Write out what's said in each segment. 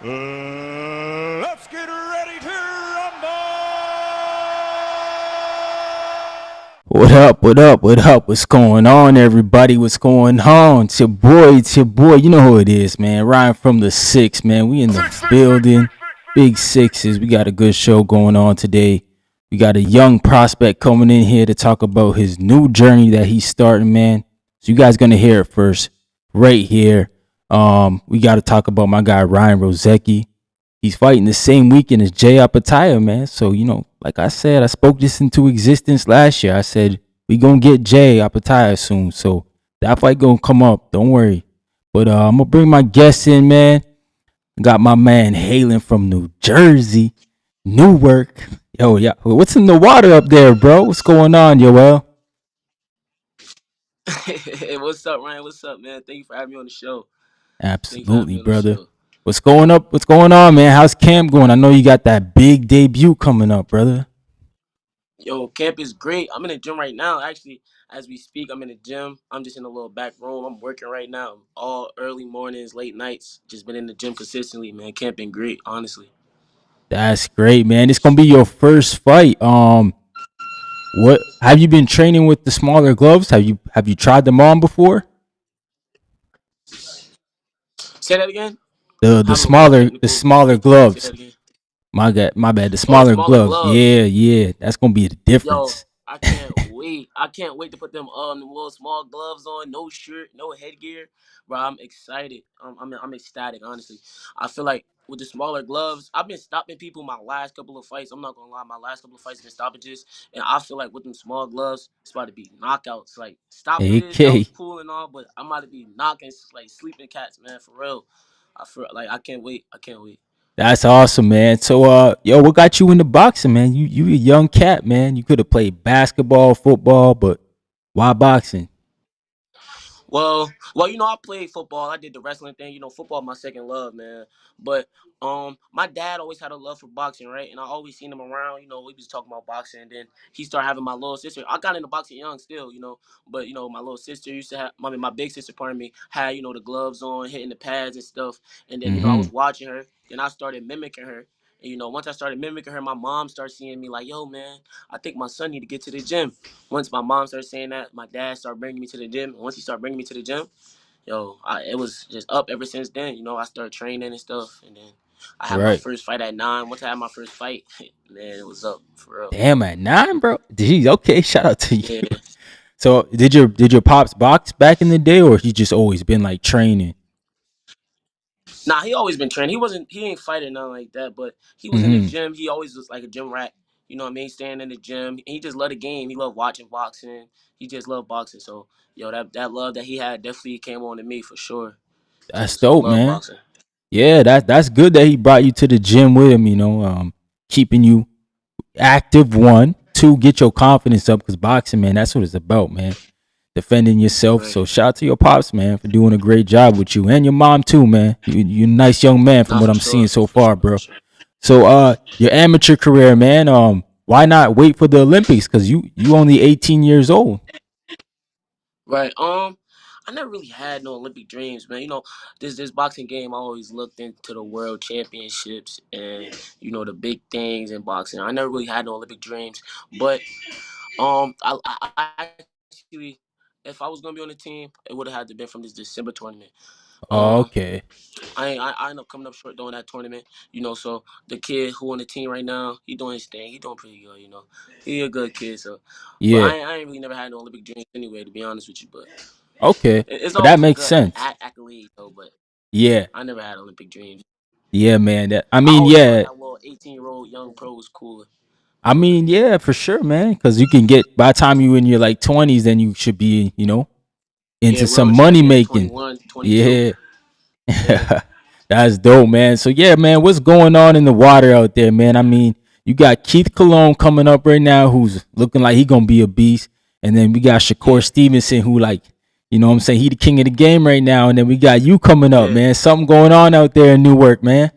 Let's get ready to rumble! What up? What up? What up? What's going on, everybody? What's going on? It's your boy. It's your boy. You know who it is, man. Ryan from the Six, man. We in the building. Big Sixes. We got a good show going on today. We got a young prospect coming in here to talk about his new journey that he's starting, man. So you guys gonna hear it first, right here. We got to talk about my guy Ryan Rozicki. He's fighting the same weekend as Jay Opetaia, man. So, like I said, I spoke this into existence last year. I said, we going to get Jay Opetaia soon. So that fight going to come up. Don't worry. But I'm going to bring my guests in, man. Got my man hailing from New Jersey, Newark. Yo, yeah. What's in the water up there, bro? What's going on, Yoel? Hey, what's up, Ryan? What's up, man? Thank you for having me on the show. Thank you for having Absolutely, me on the brother. show. What's going up? What's going on, man? How's camp going? I know you got that big debut coming up, brother. Yo, camp is great. I'm in the gym right now. Actually, as we speak, I'm in the gym. I'm just in a little back room. I'm working right now. All early mornings, late nights. Just been in the gym consistently, man. Camp been great, honestly. That's great, man. It's gonna be your first fight. What have you been training with the smaller gloves? Have you tried them on before? Say that again. The Having a little technical smaller difficulty. Say gloves. that again. My bad. The Oh, the smaller smaller gloves. gloves. Yeah. That's gonna be the Yo, difference. I can't wait. I can't wait to put them little small gloves on, no shirt, no headgear. Bro, I'm excited. I'm ecstatic, honestly. I feel like with the smaller gloves, I've been stopping people my last couple of fights. I'm not gonna lie, my last couple of fights have been stoppages. And I feel like with them small gloves, it's about to be knockouts. Like stoppages, that was AK. cool and all, but I'm about to be knocking like sleeping cats, man, for real. I feel like I can't wait. I can't wait. That's awesome, man. So yo, what got you into boxing, man? You a young cat, man. You could have played basketball, football, but why boxing? Well, I played football. I did the wrestling thing. Football my second love, man. But my dad always had a love for boxing, right? And I always seen him around. We was talking about boxing, and then he started having my little sister. I got into boxing young, still, but my little sister used to have. I mean, my big sister, pardon me, had the gloves on, hitting the pads and stuff. And then I Mm-hmm. was watching her. Then I started mimicking her. And once I started mimicking her, my mom started seeing me like, yo, man, I think my son need to get to the gym. Once my mom started saying that, my dad started bringing me to the gym. And once he started bringing me to the gym, it was just up ever since then. I started training and stuff, and then I had my Right. first fight at 9. Once I had my first fight, man, it was up for real. Damn, at 9, bro. Geez, okay. Shout out to you. Yeah. So did your pops box back in the day, or he just always been like training? Nah, he always been training. He ain't fighting nothing like that, but he was in the Mm-hmm. gym. He always was like a gym rat. You know what I mean? Staying in the gym. And he just loved the game. He loved watching boxing. He just loved boxing. So, that love that he had definitely came on to me for sure. That's So dope, love man. boxing. Yeah, that's good that he brought you to the gym with him. Keeping you active. One, two, get your confidence up because boxing, man, that's what it's about, man. Defending yourself. Right. So shout out to your pops, man, for doing a great job with you and your mom too, man. You're a nice young man from Nah, what for I'm seeing sure. so For far, sure. For bro. sure. So your amateur career, man. Why not wait for the Olympics? Because you only 18 years old. Right. I never really had no Olympic dreams, man. This boxing game, I always looked into the world championships and the big things in boxing. I never really had no Olympic dreams, but I actually, if I was gonna be on the team, it would have had to been from this December tournament. Oh, Um, okay. I ended up coming up short during that tournament. So the kid who on the team right now, he doing his thing. He doing pretty good. He a good kid. So, but Yeah. I ain't really never had no Olympic dreams anyway, to be honest with you. But Okay. it's But that always a makes good sense. accolade though. But Yeah. I never had Olympic dreams. Yeah, man. I I mean, always thought yeah. that little 18-year-old young pro was cooler. I mean, yeah, for sure, man. Because you can get by the time you in your like 20s, then you should be, Yeah, into some world money champion at making. 21, 22. Yeah. Yeah. That's dope, man. So yeah, man, what's going on in the water out there, man? I mean, you got Keith Cologne coming up right now, who's looking like he gonna be a beast, and then we got Shakur Yeah. Stevenson, who like, what I'm saying, he the king of the game right now, and then we got you coming up, Yeah. man. Something going on out there in Newark, man.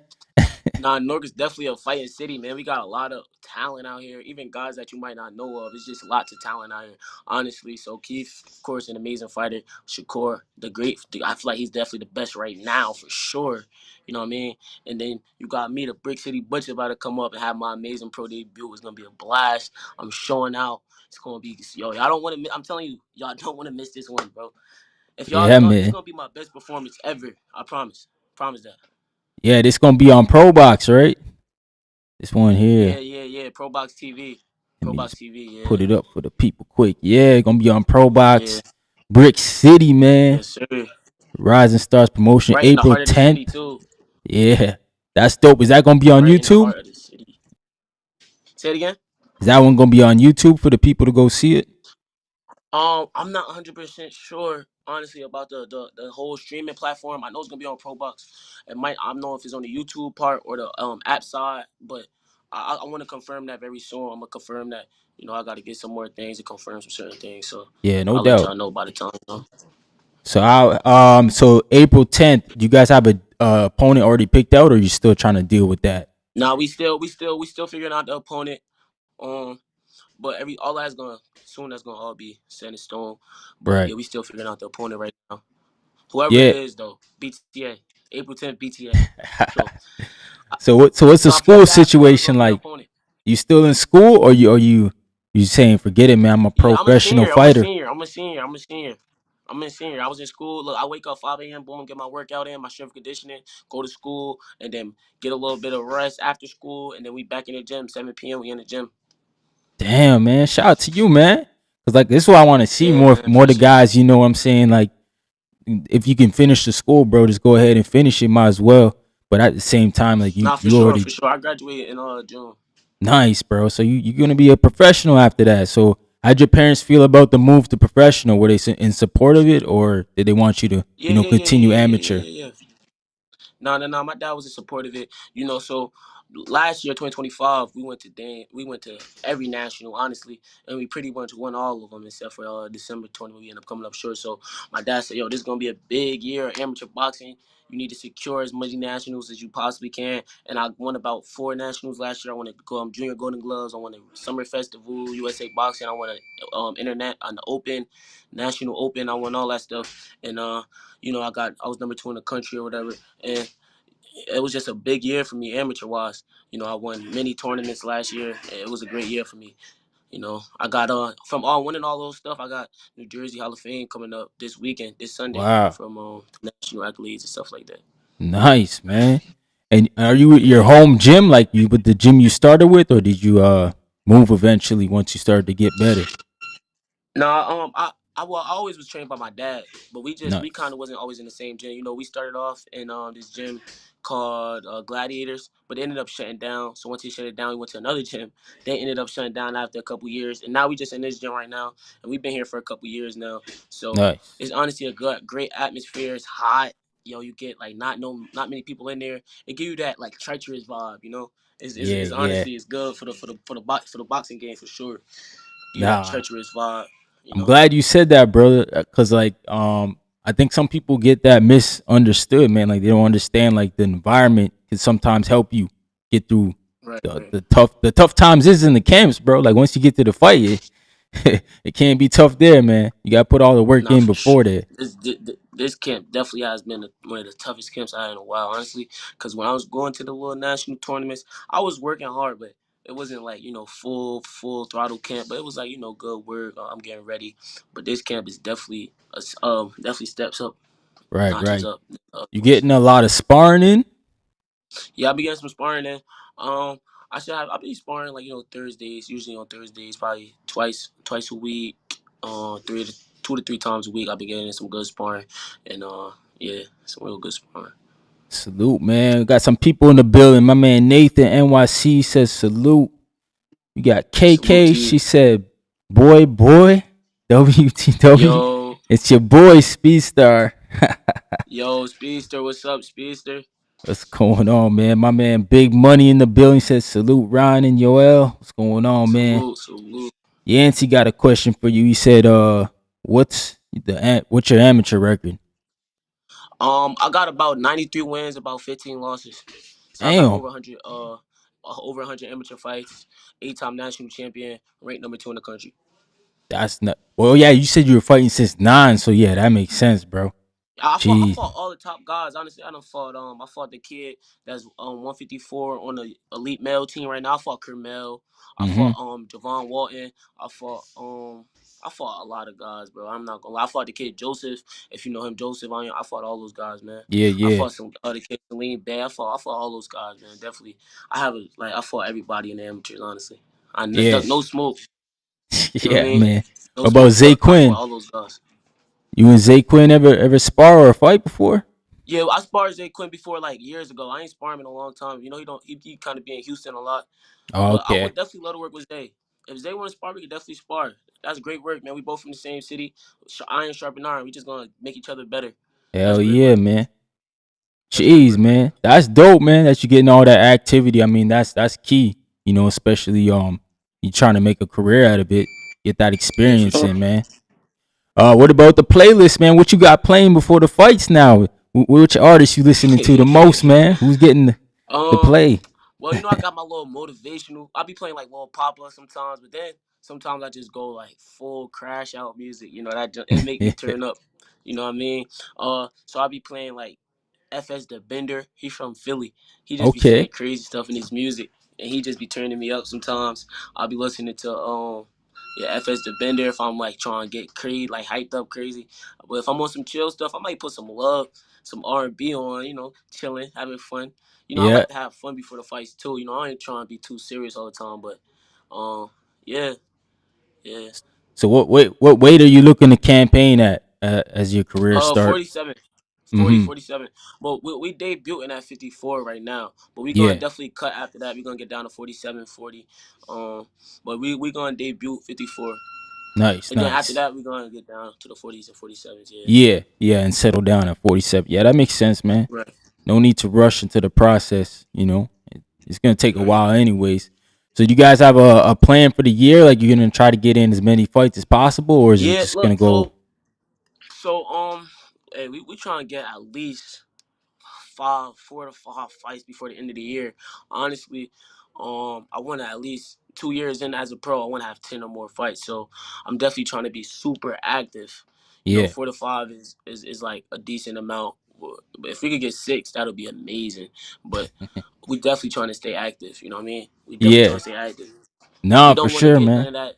Nah, New York is definitely a fighting city, man. We got a lot of talent out here, even guys that you might not know of. It's just lots of talent out here, honestly. So Keith, of course, an amazing fighter. Shakur, I feel like he's definitely the best right now for sure. You know what I mean? And then you got me, the Brick City Butcher, about to come up and have my amazing pro debut. It's gonna be a blast. I'm showing out. It's gonna be y'all don't want to. I'm telling you, y'all don't want to miss this one, bro. If y'all, Yeah, this man. gonna be my best performance ever. I promise. Promise that. Yeah, this gonna be on Pro Box, right? This one here. Yeah. Pro Box TV. Let Pro me Box just TV. put Yeah. it up for the people quick. Yeah, gonna be on Pro Yeah. Box. Brick City, man. Yes, sir. Rising Stars promotion, Right in the April heart of the 10th. city too. Yeah, that's dope. Is that gonna be on Right in the YouTube? heart of the city. Say it again. Is that one gonna be on YouTube for the people to go see it? I'm not 100% sure, honestly, about the whole streaming platform. I know it's gonna be on Pro Box. I don't know if it's on the YouTube part or the app side, but I want to confirm that very soon. I'm gonna confirm that. I got to get some more things to confirm some certain things. So Yeah, no I'll let doubt. y'all know by the time. So April 10th, do you guys have a opponent already picked out, or you still trying to deal with that? Now we still figuring out the opponent. Um, but all that's gonna soon that's gonna all be set in stone. But Right. yeah, we still figuring out the opponent right now. Whoever it Yeah. is though, BTA, April 10th, BTA. So So what's the top of school the after, whoever situation gonna be the like? opponent. You still in school, or you saying forget it, man? I'm a Yeah, I'm a professional senior. I'm a fighter. senior. I'm a senior. I'm a senior. I'm a senior. I was in school. Look, I wake up 5 a.m. Boom, get my workout in, my strength conditioning, go to school, and then get a little bit of rest after school, and then we back in the gym. 7 p.m. We in the gym. Damn, man. Shout out to you, man. Cause like this is what I want to see Yeah, more man. more the Appreciate it. guys. You know what I'm saying? Like if you can finish the school, bro, just go ahead and finish it. Might as well. But at the same time, like you Nah, for you sure, already for sure. I graduated in June. nice, bro. So you're gonna be a professional after that. So how'd your parents feel about the move to professional? Were they in support of it, or did they want you to Yeah, yeah, yeah, continue yeah, yeah, yeah, amateur? yeah, yeah. No. My dad was in support of it. So last year, 2025, we went to every national, honestly, and we pretty much won all of them except for December 20. We ended up coming up short. So my dad said, "Yo, this is gonna be a big year of amateur boxing. You need to secure as many nationals as you possibly can." And I won about 4 nationals last year. I won a junior Golden Gloves. I won a summer festival, USA Boxing. I won a internet on the Open, National Open. I won all that stuff, and I was number 2 in the country or whatever, and it was just a big year for me amateur wise. I won many tournaments last year. And it was a great year for me. I got from all winning all those stuff. I got New Jersey Hall of Fame coming up this weekend, this Sunday, Wow, from national accolades and stuff like that. nice, man. And are you at your Yeah. home gym, like you with the gym you started with, or did you move eventually once you started to get better? Nah, I always was trained by my dad, but we kind Nice, of wasn't always in the same gym. We started off in this gym called Gladiators, but they ended up shutting down. So once he shut it down, we went to another gym. They ended up shutting down after a couple years, and now we just in this gym right now, and we've been here for a couple years now. So nice. it's honestly a great atmosphere. It's hot. You get like not many people in there. It give you that like treacherous vibe. It's Yeah, yeah. honestly it's good for the boxing game for sure. You that Nah, treacherous vibe. I'm glad you said that, brother. Cause like, I think some people get that misunderstood, man. Like they don't understand like the environment can sometimes help you get through Right, the, right. the tough the tough times is in the camps, bro. Like once you get to the fight, it can't be tough there, man. You gotta put all the work Nah, in for sure. before that. This camp definitely has been one of the toughest camps I had in a while, honestly. Because when I was going to the little national tournaments, I was working hard, but it wasn't like full throttle camp. But it was like good work. I'm getting ready. But this camp is definitely steps up, Right, notches right. up. You getting a lot of sparring in? Yeah, I be getting some sparring in. Um, I be sparring like Thursdays, usually on Thursdays, probably twice a week. 2 to 3 times a week. I be getting in some good sparring, and yeah, some real good sparring. Salute, man. We got some people in the building. My man Nathan NYC says salute. We got Salute KK. to you, She said, boy, WTW. yo, It's your boy, Speedstar. yo, Speedster. What's up, Speedster? What's going on, man? My man Big Money in the building says, salute, Ryan and Yoel. What's going on, man? Salute. Yancey got a question for you. He said, what's your amateur record? I got about 93 wins, about 15 losses. So I got Damn. over 100 amateur fights, 8-time national champion, ranked number 2 in the country. That's not. Well, yeah, you said you were fighting since 9, so yeah, that makes sense, bro. I Jeez. fought all the top guys. Honestly, I fought the kid that's 154 on the elite male team right now. I fought Kermel. I Mm-hmm. fought Javon Walton. I fought a lot of guys, bro. I'm not gonna lie. I fought the kid Joseph. If you know him, Joseph. I fought all those guys, man. Yeah, I yeah, fought some other kids, Celine Bay. I fought all those guys, man. Definitely. I fought everybody in the amateurs. Honestly, yeah, no smoke. You know what I yeah, mean? man. No What about smoke, Zay but I fought Quinn? all those guys. You and Zay Quinn ever spar or fight before? Yeah, I sparred Jay Quinn before like years ago. I ain't sparring him in a long time. You know, he kind of be in Houston a lot. Oh, But I okay. would definitely love to work with Zay. If Zay want to spar, we could definitely spar. That's great work, man. We both from the same city. Iron sharpen iron. We just gonna make each other better. That's Hell great yeah, work. man. That's great Jeez, work. man. That's dope, man. That you getting all that activity. I mean, that's key. Especially you trying to make a career out of it, get that Yeah, for experience sure. in, man. What about the playlist, man? What you got playing before the fights now? Which artists you listening to the most, man? Who's getting the um, play? well, I got my little motivational. I be playing like Lil Papa sometimes, but then sometimes I just go like full crash out music. It make me turn up. You know what I mean? So I be playing like FS the Bender. He's from Philly. He just be saying Okay. crazy stuff in his music, and he just be turning me up. Sometimes I'll be listening to FS the Bender if I'm like trying to get crazy, like hyped up crazy. But if I'm on some chill stuff, I might put some love, some R&B on. Chilling, having fun. I Yeah. like to have fun before the fights too. I ain't trying to be too serious all the time, but yeah, yeah. So what weight are you looking to campaign at as your career start? 47. 40, Mm-hmm. 47. Well, we debuting at 54 right now, but we're gonna Yeah. definitely cut after that. We're gonna get down to 47, 40. But we gonna debut 54, Nice, and then after nice. that we're gonna get down to the 40s and 47s. Yeah, Yeah, yeah, and settle down at 47. Yeah, that makes sense, man. right, No need to rush into the process. It's gonna take a right. while, anyways. So, do you guys have a plan for the year? Like, you're gonna try to get in as many fights as possible, or is it Yeah, just gonna look, go? hey, we trying to get at least 4 to 5 fights before the end of the year. Honestly, I want to at least 2 years in as a pro. I want to have 10 or more fights. So I'm definitely trying to be super active. Yeah, 4 to 5 is like a decent amount. If we could get 6, that'll be amazing. But we definitely trying to stay active. You know what I mean? We definitely trying yeah. to stay active. We Nah, for don't want to sure, get none man. of that.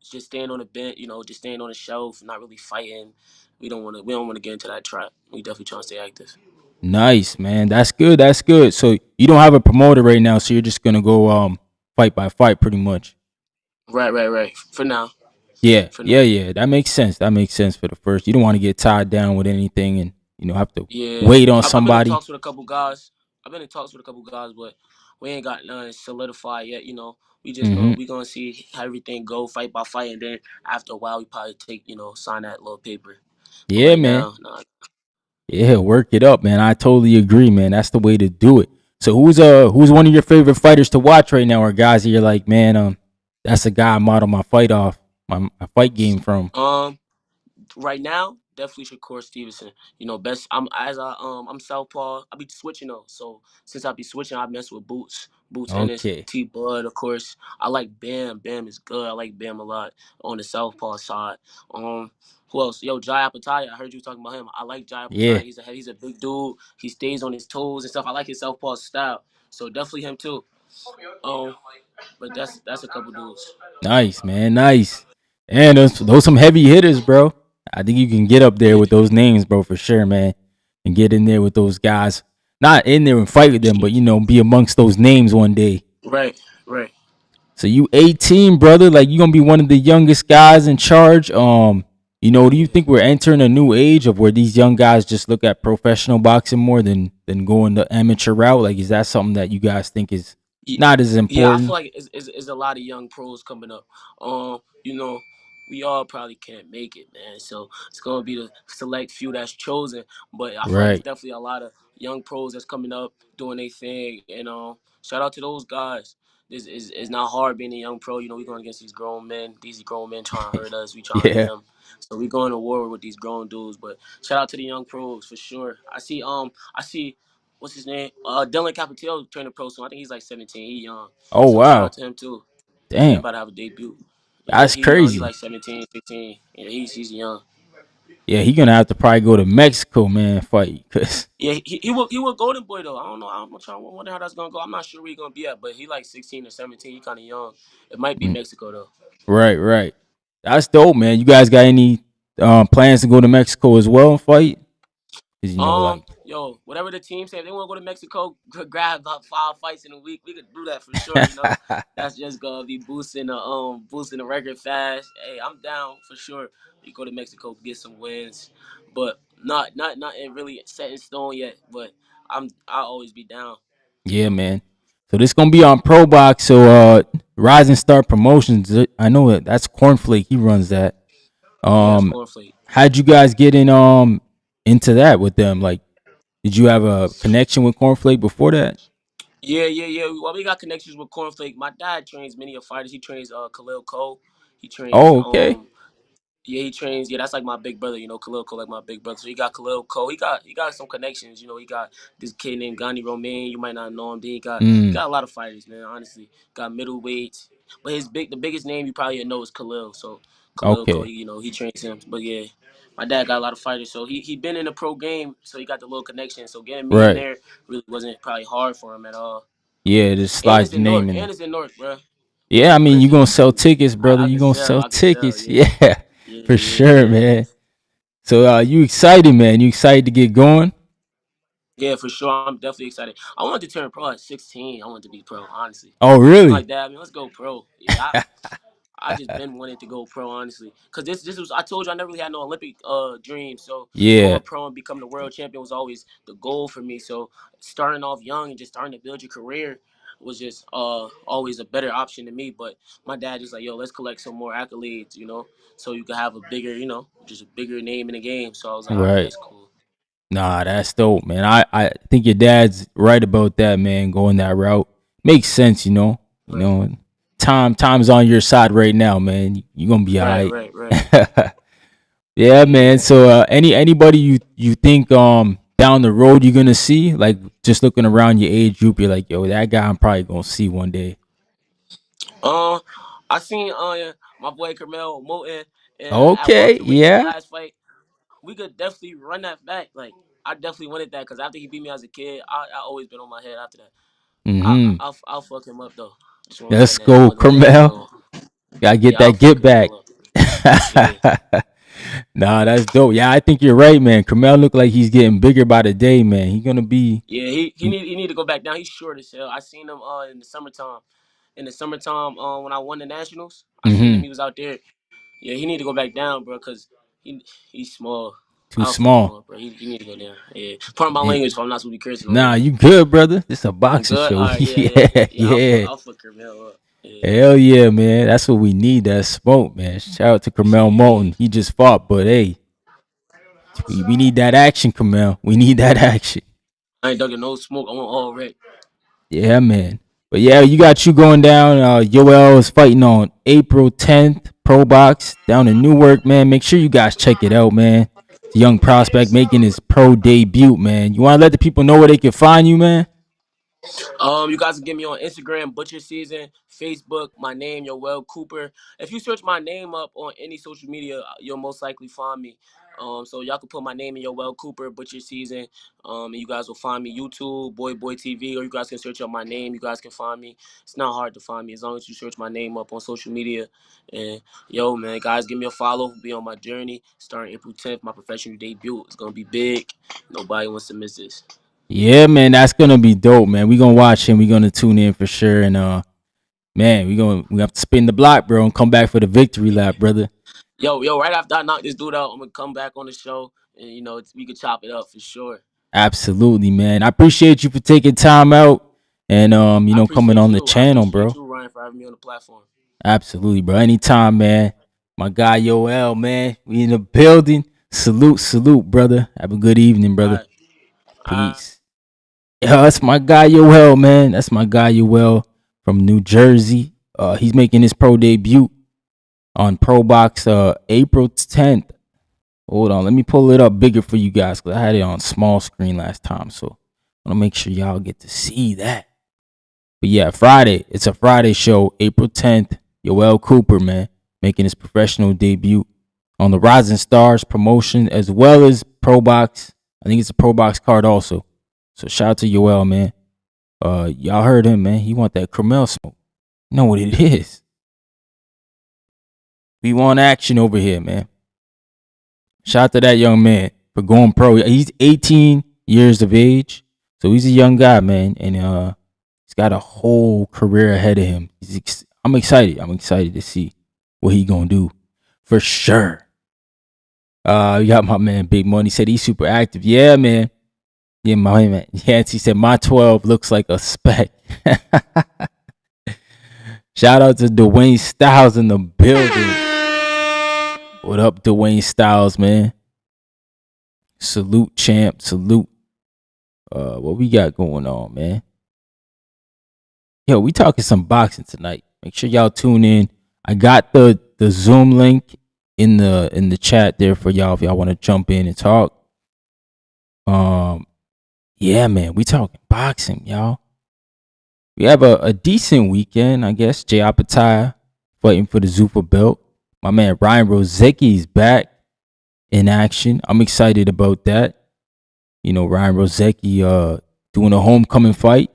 Just staying on the bench, just staying on the shelf, not really fighting. We don't want to get into that trap. We definitely trying to stay active. Nice, man. That's good. That's good. So, you don't have a promoter right now, so you're just gonna go fight by fight, pretty much. Right, right, right. For now. Yeah, For yeah, now. yeah. That makes sense. That makes sense for the first. You don't want to get tied down with anything, and have to Yeah, wait on I've been in somebody. talks with a couple guys. I've been in talks with a couple guys, but we ain't got none solidified yet. Hmm. We gonna see how everything go fight by fight, and then after a while, we probably sign that little paper. But Yeah, right man. now, nah. Yeah, work it up, man. I totally agree, man. That's the way to do it. So, who's one of your favorite fighters to watch right now, or guys that you're like, man, that's a guy I model my fight off, my fight game from. Um, right now, definitely Shakur Stevenson. Best. I'm southpaw. I be switching though. So since I be switching, I mess with Boots Ennis, Okay. T Bud, of course. I like Bam. Bam is good. I like Bam a lot on the southpaw side. Um, who else? Yo, Jai Opetaia. I heard you talking about him. I like Jai Yeah. Opetaia. He's a big dude. He stays on his toes and stuff. I like his southpaw style. So definitely him too. Um, but that's a couple dudes. Nice, man. Nice. And those some heavy hitters, bro. I think you can get up there Yeah. with those names, bro, for sure, man. And get in there with those guys. Not in there and fight with them, but be amongst those names one day. Right. Right. So you 18, brother. Like, you gonna be one of the youngest guys in charge. Do you think we're entering a new age of where these young guys just look at professional boxing more than going the amateur route? Like, is that something that you guys think is Yeah, not as yeah, I feel important? like it's a lot of young pros coming up. We all probably can't make it, man. So it's gonna be the select few that's chosen. But I feel like it's Right. definitely a lot of young pros that's coming up doing their thing. And shout out to those guys. This is not hard being a young pro. We're going against these grown men. These grown men trying to hurt us. We trying to hurt Yeah. them. So we going to war with these grown dudes. But shout out to the young pros for sure. I see what's his name? Dylan Capitel turning pro soon. I think he's like 17. He young. Oh So shout out wow, to him too. Yeah, he damn, about to have a debut. Yeah, that's he young. He crazy. like 17, 15. Yeah, he's young. Yeah, he gonna have to probably go to Mexico, man, fight, cause Yeah, he will Golden Boy though. I don't know. I'm trying to wonder how that's gonna go. I'm not sure where he's gonna be at, but he like 16 or 17. He kind of young. It might be mm, Mexico though. right. That's dope, man. You guys got any plans to go to Mexico as well and fight? Cause like, Yo, whatever the team say, if they want to go to Mexico, grab about 5 fights in a week. We could do that for sure. That's just gonna be boosting the record fast. Hey, I'm down for sure. We go to Mexico to get some wins, but not really set in stone yet. But I'll always be down. yeah, man. So this gonna be on Pro Box. So Rising Star Promotions. I know it. That's Cornflake. He runs that. Yeah, that's Um, cornflake. how'd you guys get in into that with them? Like, did you have a connection with Cornflake before that? Yeah. Well, we got connections with cornflake. My dad trains many of fighters. He trains Khalil Cole. He trains Oh, okay. Yeah, he trains. Yeah, that's like my big brother. Khalil Cole, like my big brother. So he got Khalil Cole. He got some connections. He got this kid named Gandhi Romain. You might not know him. Then he got a lot of fighters, man. Honestly, got middleweights. But the biggest name you probably know is Khalil. So Khalil Cole, Okay. he trains him. But yeah, my dad got a lot of fighters. So he been in the pro game. So he got the little connection. So getting me in Right. there really wasn't probably hard for him at all. Yeah, just And slide it's your in North. name in And there. it's in North, bro. Yeah, I mean, you Listen, gonna sell tickets, brother. I You could gonna sell. sell I could sell. tickets. Yeah. Yeah, Yeah. for Yeah. sure, Yeah. man. So you excited, man? You excited to get going? Yeah, for sure. I'm definitely excited. I wanted to turn pro at 16. I wanted to be pro, honestly. Oh, I'm really? like, Dad, let's go pro. Yeah, I just been wanting to go pro, honestly. Cause this was I told you I never really had no Olympic dream. So Yeah, going pro and becoming the world champion was always the goal for me. So starting off young and just starting to build your career was just always a better option to me. But my dad just like, yo, let's collect some more accolades, so you can have a bigger, just a bigger name in the game. So I was like, all right, right. that's cool. Nah, that's dope, man. I think your dad's right about that, man. Going that route makes sense, you know. You Right, know, time's on your side right now, man. You gonna be right, alright. right, right. Yeah, man. Yeah. So anybody you think down the road you're gonna see, like just looking around your age group, you're like, yo, that guy I'm probably gonna see one day. Uh, I seen my boy Carmel Moulton at Okay, welterweight his yeah. last fight. We could definitely run that back. Like I definitely wanted that because after he beat me as a kid, I always been on my head after that. Mm-hmm. I'll fuck him up though. Just want to Let's let that go, let that Carmel. know. Gotta get Yeah, I'll that fuck get back. Carmel up for sure. Nah, that's dope. Yeah, I think you're right, man. Carmel look like he's getting bigger by the day, man. He gonna be. Yeah, he need to go back down. He's short as hell. I seen him in the summertime. In the summertime, when I won the nationals, I seen him. Mm-hmm. He was out there. Yeah, he need to go back down, bro, cause he's small. Too I'll fuck him small. up, bro. He need to go down. Yeah, pardon my Yeah. language if I'm not supposed to be cursing on Nah, here. you good, brother. This a I'm boxing good. show. All right, Yeah, yeah. yeah. I'll fuck Carmel up. Yeah, Hell yeah, man. That's what we need. That smoke, man. Shout out to Carmel yeah. Moulton. He just fought, but hey, we need that action, Carmel. We need that action. I ain't ducking no smoke. I want all red. Yeah, man. But yeah, you going down. Yoel is fighting on April 10th, Pro Box down in Newark, man. Make sure you guys check it out, man. It's a young prospect making his pro debut, man. You want to let the people know where they can find you, man? You guys can get me on Instagram, Butcher Season, Facebook, my name, Yoel Cooper. If you search my name up on any social media, you'll most likely find me. So y'all can put my name in Yoel Cooper, Butcher Season. And you guys will find me YouTube, Boy TV, or you guys can search up my name. You guys can find me. It's not hard to find me as long as you search my name up on social media. And yo, man, guys, give me a follow. Be on my journey. Starting April 10th, my professional debut. It's gonna be big. Nobody wants to miss this. Yeah, man. That's going to be dope, man. We going to watch him. We going to tune in for sure. And, man, we have to spin the block, bro, and come back for the victory lap, brother. Yo, right after I knock this dude out, I'm gonna come back on the show and we could chop it up for sure. Absolutely, man. I appreciate you for taking time out and I coming appreciate on the you. I channel, appreciate bro. you, Ryan, for having me on the platform. Absolutely, bro. Anytime, man. My guy Yoel, man. We in the building. Salute, brother. Have a good evening, All brother. right. All right. Peace. Yeah, that's my guy Yoel, man. That's my guy Yoel from New Jersey. He's making his pro debut on Pro Box April 10th. Hold on, let me pull it up bigger for you guys because I had it on small screen last time. So I want to make sure y'all get to see that. But yeah, Friday. It's a Friday show, April 10th. Yoel Cooper, man, making his professional debut on the Rising Stars promotion as well as Pro Box. I think it's a Pro Box card also. So shout out to Yoel, man. Y'all heard him, man. He want that Cromel smoke. You know what it is. We want action over here, man. Shout out to that young man for going pro. He's 18 years of age. So he's a young guy, man. And he's got a whole career ahead of him. I'm excited. I'm excited to see what he gonna do for sure. You got my man Big Money said he's super active. Yeah, man. Yeah, my man. Yancey said my 12 looks like a speck. Shout out to Dwayne Styles in the building. What up, Dwayne Styles, man? Salute, champ. Salute. What we got going on, man? Yo, we talking some boxing tonight. Make sure y'all tune in. I got the Zoom link in the chat there for y'all if y'all want to jump in and talk. Yeah, man, we talking boxing, y'all. We have a decent weekend, I guess. Jay Opetaia fighting for the Zuffa belt. My man Ryan Rozicki is back in action. I'm excited about that. You know, Ryan Rozicki doing a homecoming fight.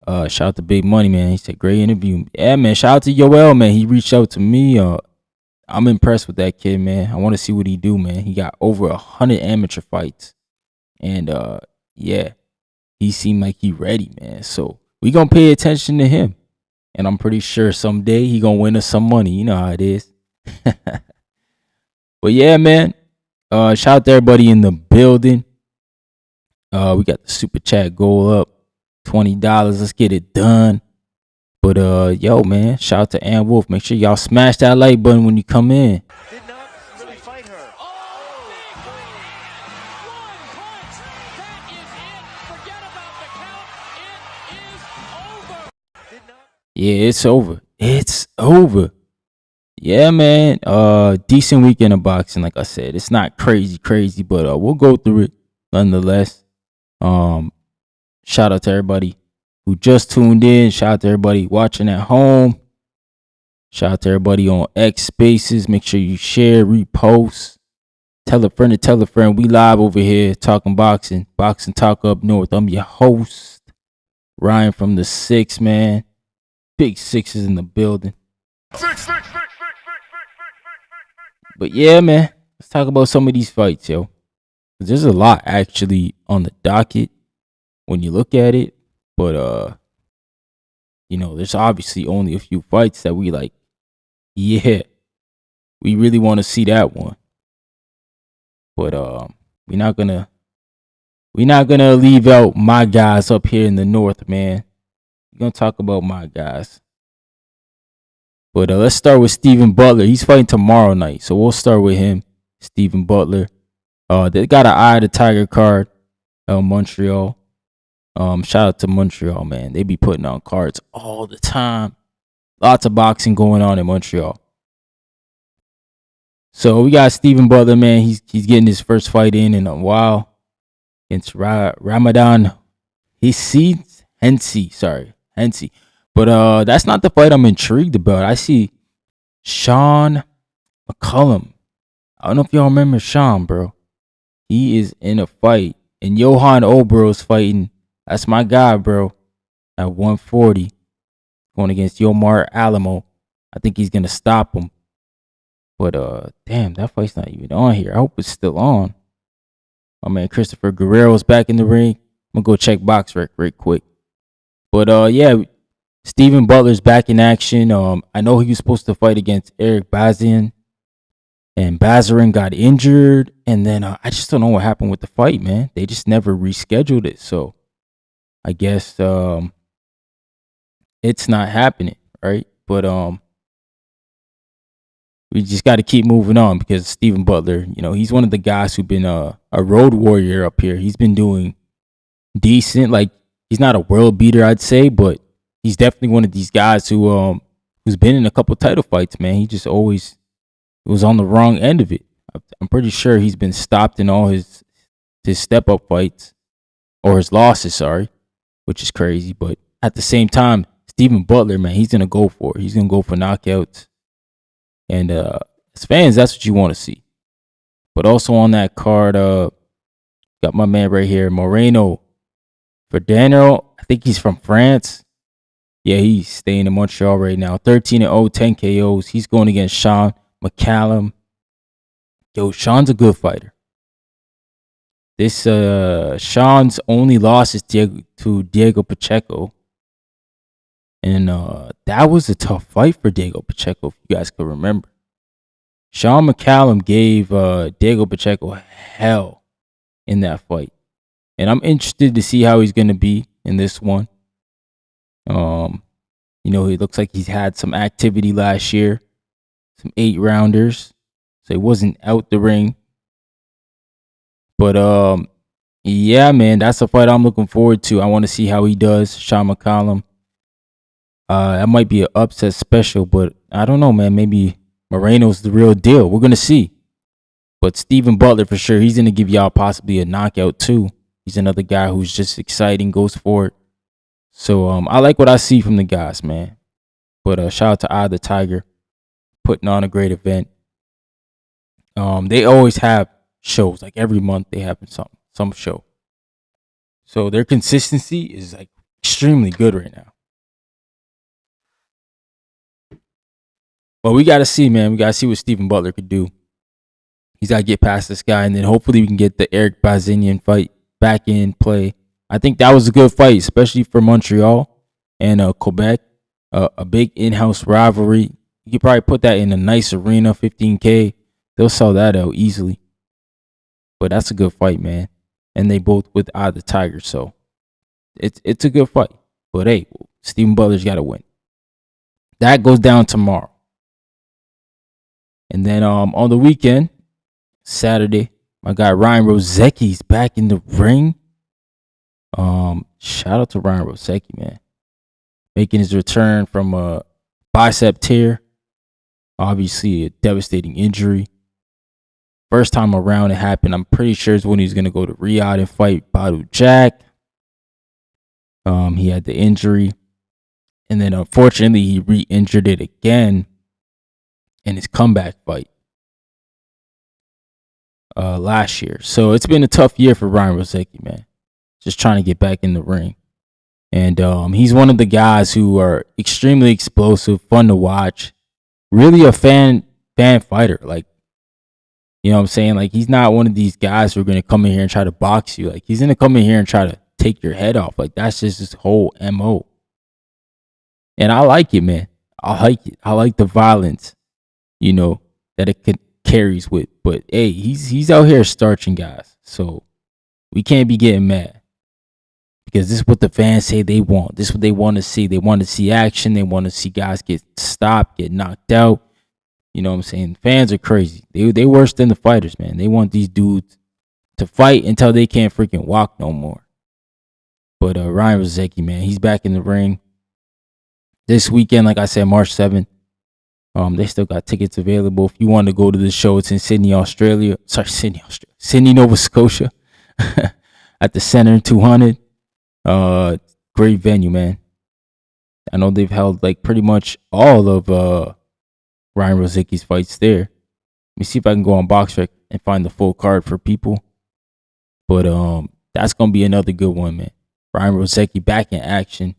Shout out to Big Money, man. He said great interview. Yeah, man. Shout out to Yoel, man. He reached out to me. I'm impressed with that kid, man. I want to see what he do, man. He got over 100 amateur fights. And yeah, he seemed like he ready, man. So we gonna pay attention to him. And I'm pretty sure someday he gonna win us some money. You know how it is. But yeah, man. Shout out to everybody in the building. We got the super chat goal up. $20. Let's get it done. But yo, man, shout out to Ann Wolf. Make sure y'all smash that like button when you come in. Did not really fight her. Oh, one punch. That is it. Forget about the count. It is over. Did not. Yeah, it's over. It's over. Yeah, man. Decent weekend of boxing, like I said. It's not crazy, but we'll go through it nonetheless. Shout out to everybody who just tuned in. Shout out to everybody watching at home. Shout out to everybody on X Spaces. Make sure you share, repost. Tell a friend to tell a friend. We live over here talking boxing. Boxing Talk Up North. I'm your host, Ryan from the 6, man. Big Sixes in the building. But yeah, man. Let's talk about some of these fights, yo. There's a lot actually on the docket when you look at it, but you know, there's obviously only a few fights that we like. Yeah, we really want to see that one, but we're not gonna leave out my guys up here in the north, man. We're gonna talk about my guys, but let's start with Stephen Butler. He's fighting tomorrow night, so we'll start with him, Stephen Butler. They got an Eye of the Tiger card, Montreal. Shout out to Montreal, man. They be putting on cards all the time. Lots of boxing going on in Montreal. So we got Stephen Butler, man. He's getting his first fight in a while against Ramadan Hensey. But that's not the fight I'm intrigued about. I see Sean McCullum. I don't know if y'all remember Sean, bro. He is in a fight, and Johan Ober's fighting. That's my guy, bro. At 140, going against Yomar Alamo. I think he's gonna stop him. But damn, that fight's not even on here. I hope it's still on. My man Christopher Guerrero's back in the ring. I'm gonna go check BoxRec right quick. But yeah, Stephen Butler's back in action. I know he was supposed to fight against Eric Bazian, and Bazarin got injured, and then I just don't know what happened with the fight, man. They just never rescheduled it, so I guess it's not happening, right? But we just got to keep moving on because Stephen Butler, you know, he's one of the guys who've been a road warrior up here. He's been doing decent. Like, he's not a world beater, I'd say, but he's definitely one of these guys who's been in a couple title fights, man. He just always was on the wrong end of it. I'm pretty sure he's been stopped in all his step-up fights. or his losses, sorry, which is crazy. But at the same time, Stephen Butler, man, he's gonna go for it. He's gonna go for knockouts, and as fans, that's what you want to see. But also on that card, got my man right here, Moreno for Daniel. I think he's from France. Yeah, he's staying in Montreal right now. 13-0, 10 KOs. He's going against Sean McCallum. Yo, Sean's a good fighter. This Sean's only loss is to Diego Pacheco. And that was a tough fight for Diego Pacheco, if you guys could remember. Sean McCallum gave Diego Pacheco hell in that fight. And I'm interested to see how he's going to be in this one. You know, it looks like he's had some activity last year, some 8-rounders. So he wasn't out the ring. But yeah, man, that's a fight I'm looking forward to. I want to see how he does, Sean McCallum. That might be an upset special, but I don't know, man. Maybe Moreno's the real deal. We're gonna see. But Stephen Butler for sure, he's gonna give y'all possibly a knockout too. He's another guy who's just exciting, goes for it. So I like what I see from the guys, man. But shout out to Eye of the Tiger, putting on a great event. They always have shows, like every month they have some show. So their consistency is like extremely good right now. But we gotta see, man. We gotta see what Stephen Butler could do. He's gotta get past this guy, and then hopefully we can get the Eric Bazinian fight back in play. I think that was a good fight, especially for Montreal and Quebec. A big in-house rivalry. You could probably put that in a nice arena, 15K. They'll sell that out easily. But that's a good fight, man. And they both with Eye of the Tiger, so it's a good fight. But hey, Stephen Butler's got to win. That goes down tomorrow. And then on the weekend, Saturday, my guy Ryan Rozicki's back in the ring. Shout out to Ryan Rozicki, man. Making his return from a bicep tear. Obviously a devastating injury. First time around it happened, I'm pretty sure it's when he's going to go to Riyadh and fight Badu Jack. He had the injury. And then unfortunately, he re-injured it again in his comeback fight last year. So it's been a tough year for Ryan Rozicki, man. Just trying to get back in the ring. And he's one of the guys who are extremely explosive, fun to watch. Really a fan fighter. Like, you know what I'm saying? Like, he's not one of these guys who are going to come in here and try to box you. Like, he's going to come in here and try to take your head off. Like, that's just his whole MO. And I like it, man. I like it. I like the violence, you know, that it carries with. But, hey, he's out here starching guys. So we can't be getting mad. Because this is what the fans say they want. This is what they want to see. They want to see action. They want to see guys get stopped, get knocked out. You know what I'm saying? Fans are crazy. They worse than the fighters, man. They want these dudes to fight until they can't freaking walk no more. But Ryan Rozicki, man, he's back in the ring. This weekend, like I said, March 7th. They still got tickets available. If you want to go to the show, it's in Sydney, Australia. Sorry, Sydney, Nova Scotia. At the Center 200. Great venue, man. I know they've held like pretty much all of Ryan Rozicki's fights there. Let me see if I can go on BoxRec and find the full card for people. But that's gonna be another good one, man. Ryan Rozicki back in action.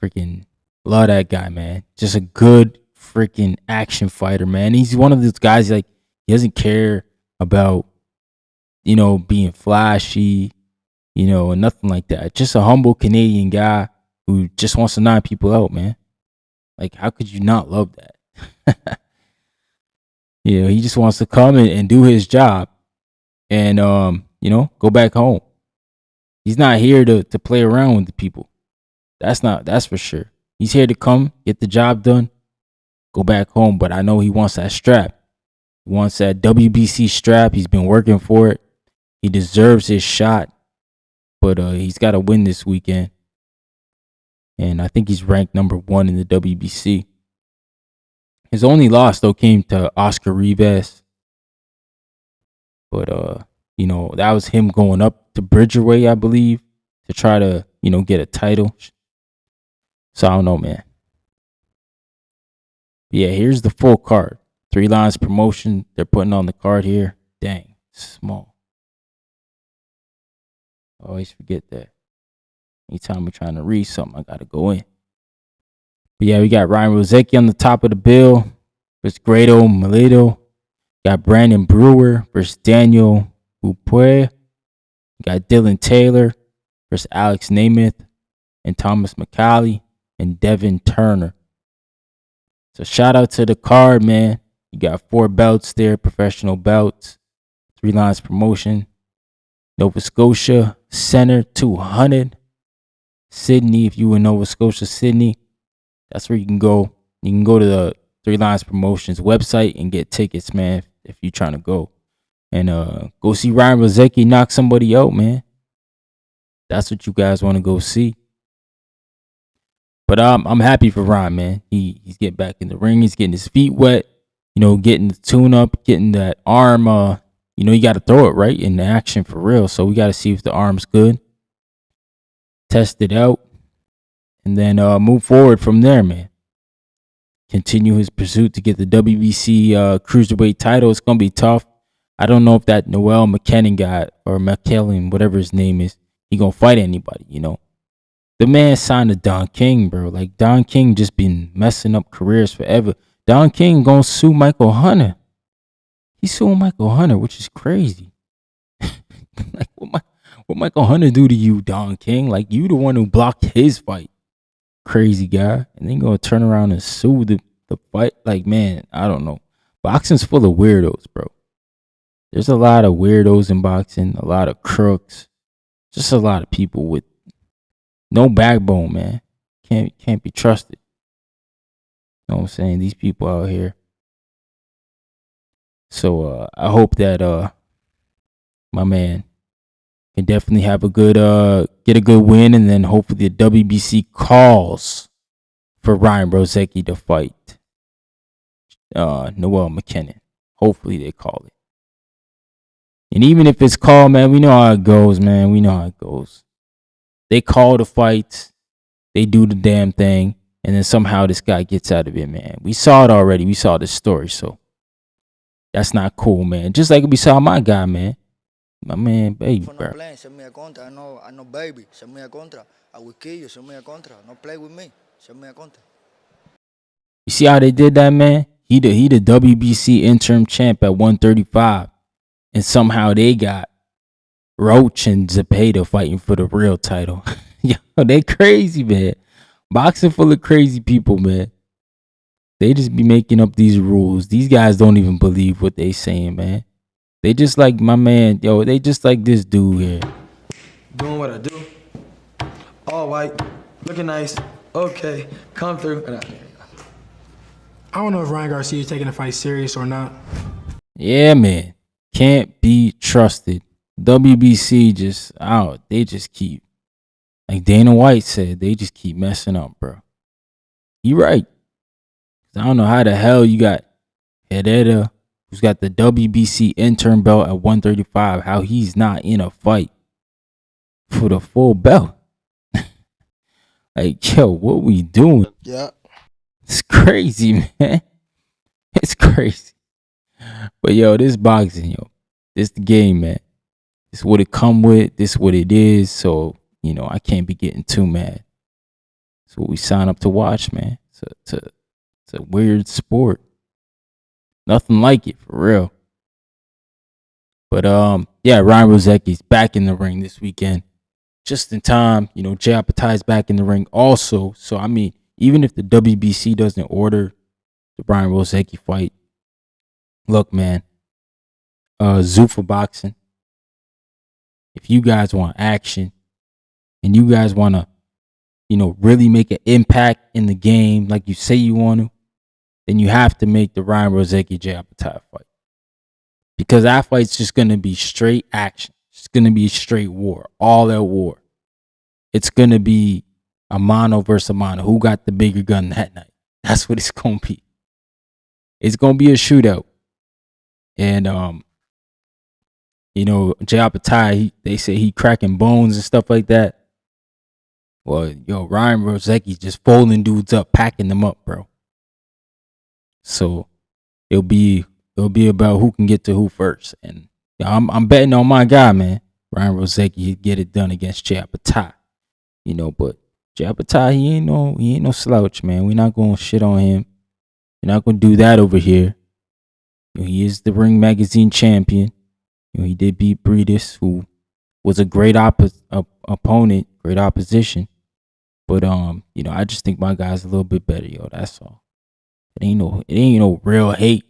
Freaking love that guy, man. Just a good freaking action fighter, man. He's one of those guys like he doesn't care about, you know, being flashy, you know, and nothing like that. Just a humble Canadian guy who just wants to knock people out, man. Like, how could you not love that? You know, he just wants to come and do his job and, you know, go back home. He's not here to play around with the people. That's for sure. He's here to come, get the job done, go back home. But I know he wants that strap. He wants that WBC strap. He's been working for it. He deserves his shot. But he's got to win this weekend. And I think he's ranked number 1 in the WBC. His only loss, though, came to Oscar Rivas. But, you know, that was him going up to Bridgerway, I believe, to try to, get a title. So I don't know, man. But yeah, here's the full card. 3 Lions promotion. They're putting on the card here. Dang, small. I always forget that. Anytime we're trying to read something, I gotta go in. But yeah, we got Ryan Rozicki on the top of the bill versus Grado Milito. Got Brandon Brewer versus Daniel Bupuer. Got Dylan Taylor versus Alex Namath and Thomas McCauley and Devin Turner. So shout out to the card, man. You got 4 belts there, professional belts. 3 Lions promotion. Nova Scotia Center 200. Sydney, if you in Nova Scotia, Sydney, that's where you can go. You can go to the 3 Lions Promotions website and get tickets, man, if you're trying to go. And go see Ryan Rozicki knock somebody out, man. That's what you guys want to go see. But I'm happy for Ryan, man. He's getting back in the ring. He's getting his feet wet. Getting the tune up, getting that arm. You got to throw it right in action for real. So we got to see if the arm's good. Test it out. And then move forward from there, man. Continue his pursuit to get the WBC Cruiserweight title. It's going to be tough. I don't know if that Noel McKinnon guy or McKellen, whatever his name is, he going to fight anybody, The man signed to Don King, bro. Like, Don King just been messing up careers forever. Don King going to sue Michael Hunter. He's suing Michael Hunter, which is crazy. Like, what Michael Hunter do to you, Don King? Like, you the one who blocked his fight. Crazy guy. And then going to turn around and sue the fight. Like, man, I don't know. Boxing's full of weirdos, bro. There's a lot of weirdos in boxing, a lot of crooks, just a lot of people with no backbone, man. Can't be trusted. You know what I'm saying? These people out here. So I hope that my man can definitely have a good get a good win, and then hopefully the WBC calls for Ryan Rozicki to fight Noel McKinnon. Hopefully they call it. And even if it's called, man, we know how it goes, man. We know how it goes. They call the fights, they do the damn thing, and then somehow this guy gets out of it, man. We saw it already. We saw this story, so that's not cool, man. Just like we saw my guy, man. My man, baby, bro. I know baby. Send me a contra. I will kill you. Send me a contra. No play with me. Send me a contra. You see how they did that, man? He the WBC interim champ at 135. And somehow they got Roach and Zepeda fighting for the real title. Yo, they crazy, man. Boxing full of crazy people, man. They just be making up these rules. These guys don't even believe what they saying, man. They just like my man, they just like this dude here. Doing what I do. All white, looking nice. Okay, come through. I don't know if Ryan Garcia is taking the fight serious or not. Yeah, man. Can't be trusted. WBC they just keep, like Dana White said, they just keep messing up, bro. He right. I don't know how the hell you got Herrera, who's got the WBC interim belt at 135, how he's not in a fight for the full belt. Like, yo, what we doing? Yeah. It's crazy, man. It's crazy. But yo, this boxing, this the game, man. This what it come with. This what it is. So, I can't be getting too mad. It's what we sign up to watch, man. It's a weird sport. Nothing like it, for real. But yeah, Ryan Rozicki's back in the ring this weekend. Just in time, Jay Opetaia's back in the ring also. So, I mean, even if the WBC doesn't order the Ryan Rozicki fight, look, man, Zuffa Boxing, if you guys want action and you guys want to, really make an impact in the game like you say you want to, then you have to make the Ryan Rozicki Jay Opetaia fight. Because that fight's just going to be straight action. It's going to be straight war, all out war. It's going to be a mano versus a mano. Who got the bigger gun that night? That's what it's going to be. It's going to be a shootout. And, Jay Opetaia, they say he cracking bones and stuff like that. Well, Ryan Rozicki just folding dudes up, packing them up, bro. So it'll be about who can get to who first. And I'm betting on my guy, man. Ryan Rozicki get it done against Jay Opetaia. But Jay Opetaia, he ain't no slouch, man. We're not gonna shit on him. We're not gonna do that over here. He is the Ring Magazine champion. He did beat Breedis, who was a great opponent, great opposition. But I just think my guy's a little bit better, That's all. It ain't no real hate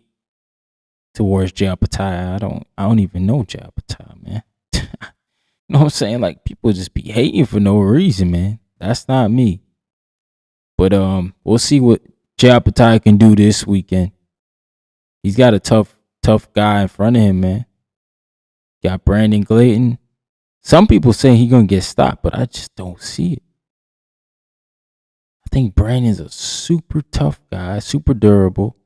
towards Jay Opetaia. I don't even know Jay Opetaia, man. You know what I'm saying? Like, people just be hating for no reason, man. That's not me. But we'll see what Jay Opetaia can do this weekend. He's got a tough guy in front of him, man. Got Brandon Glanton. Some people say he's gonna get stopped, but I just don't see it. I think Brandon's a super tough guy, super durable.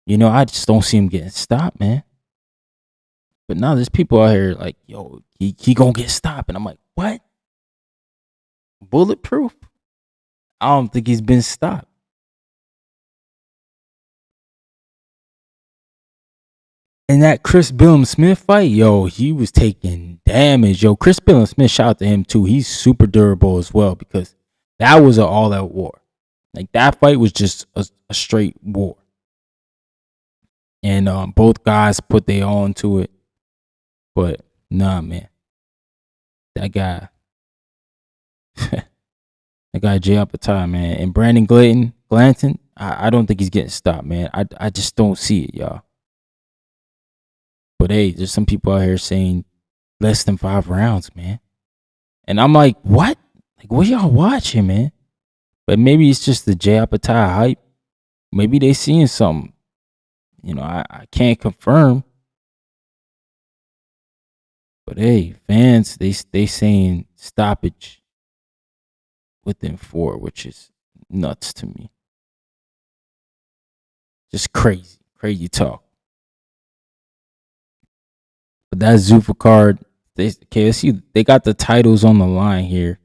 I just don't see him getting stopped, man. But now there's people out here like, he gonna get stopped. And I'm like, what? Bulletproof? I don't think he's been stopped. And that Chris Billum-Smith fight, he was taking damage. Chris Billum-Smith, shout out to him too. He's super durable as well, because that was an all-out war. Like, that fight was just a straight war. And both guys put their all into it. But, nah, man. That guy, Jay Opetaia, man. And Brandon Glanton, I don't think he's getting stopped, man. I just don't see it, y'all. But hey, there's some people out here saying less than 5 rounds, man. And I'm like, what? Like, what y'all watching, man? But maybe it's just the Jay Opetaia hype. Maybe they seeing something. I can't confirm. But hey, fans, they saying stoppage within 4, which is nuts to me. Just crazy talk. But that Zuffa card, KSU, they got the titles on the line here.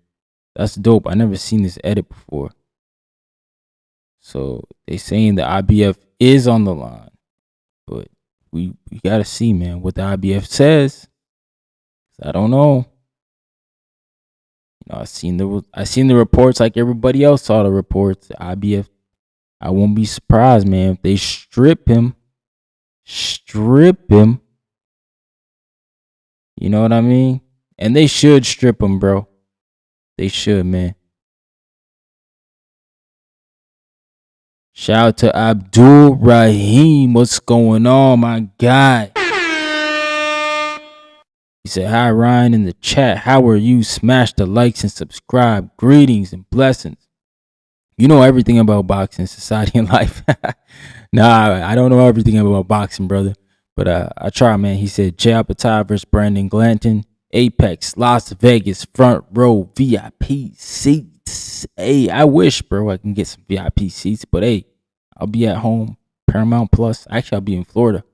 That's dope. I never seen this edit before. So they saying the IBF is on the line. But we gotta see, man, what the IBF says. I don't know. I seen the reports like everybody else saw the reports. The IBF, I won't be surprised, man, if they strip him. You know what I mean? And they should strip him, bro. They should, man. Shout out to Abdul Rahim. What's going on, my guy? He said, hi, Ryan, in the chat. How are you? Smash the likes and subscribe. Greetings and blessings. You know everything about boxing, society, and life. Nah, I don't know everything about boxing, brother. But I try, man. He said, Jay Opetaia versus Brandon Glanton. Apex, Las Vegas, front row, VIP seats. Hey, I wish, bro, I can get some VIP seats. But hey, I'll be at home. Paramount Plus. Actually, I'll be in Florida.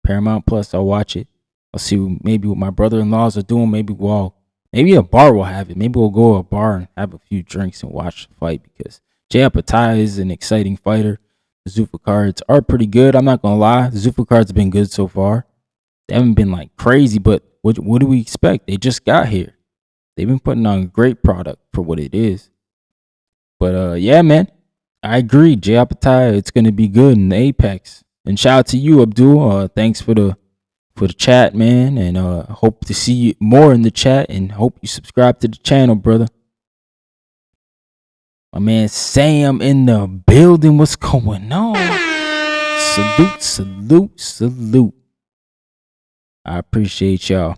Paramount Plus, I'll watch it. I'll see maybe what my brother-in-laws are doing. Maybe a bar will have it. Maybe we'll go to a bar and have a few drinks and watch the fight, because Jay Opetaia is an exciting fighter. The Zuffa cards are pretty good. I'm not going to lie. The Zuffa cards have been good so far. They haven't been like crazy, but what do we expect? They just got here. They've been putting on a great product for what it is. But yeah, man, I agree. Jay Opetaia, it's going to be good in the Apex. And shout out to you, Abdul. Thanks for the chat, man. And hope to see you more in the chat, and hope you subscribe to the channel, brother. My man Sam in the building. What's going on? Salute. I appreciate y'all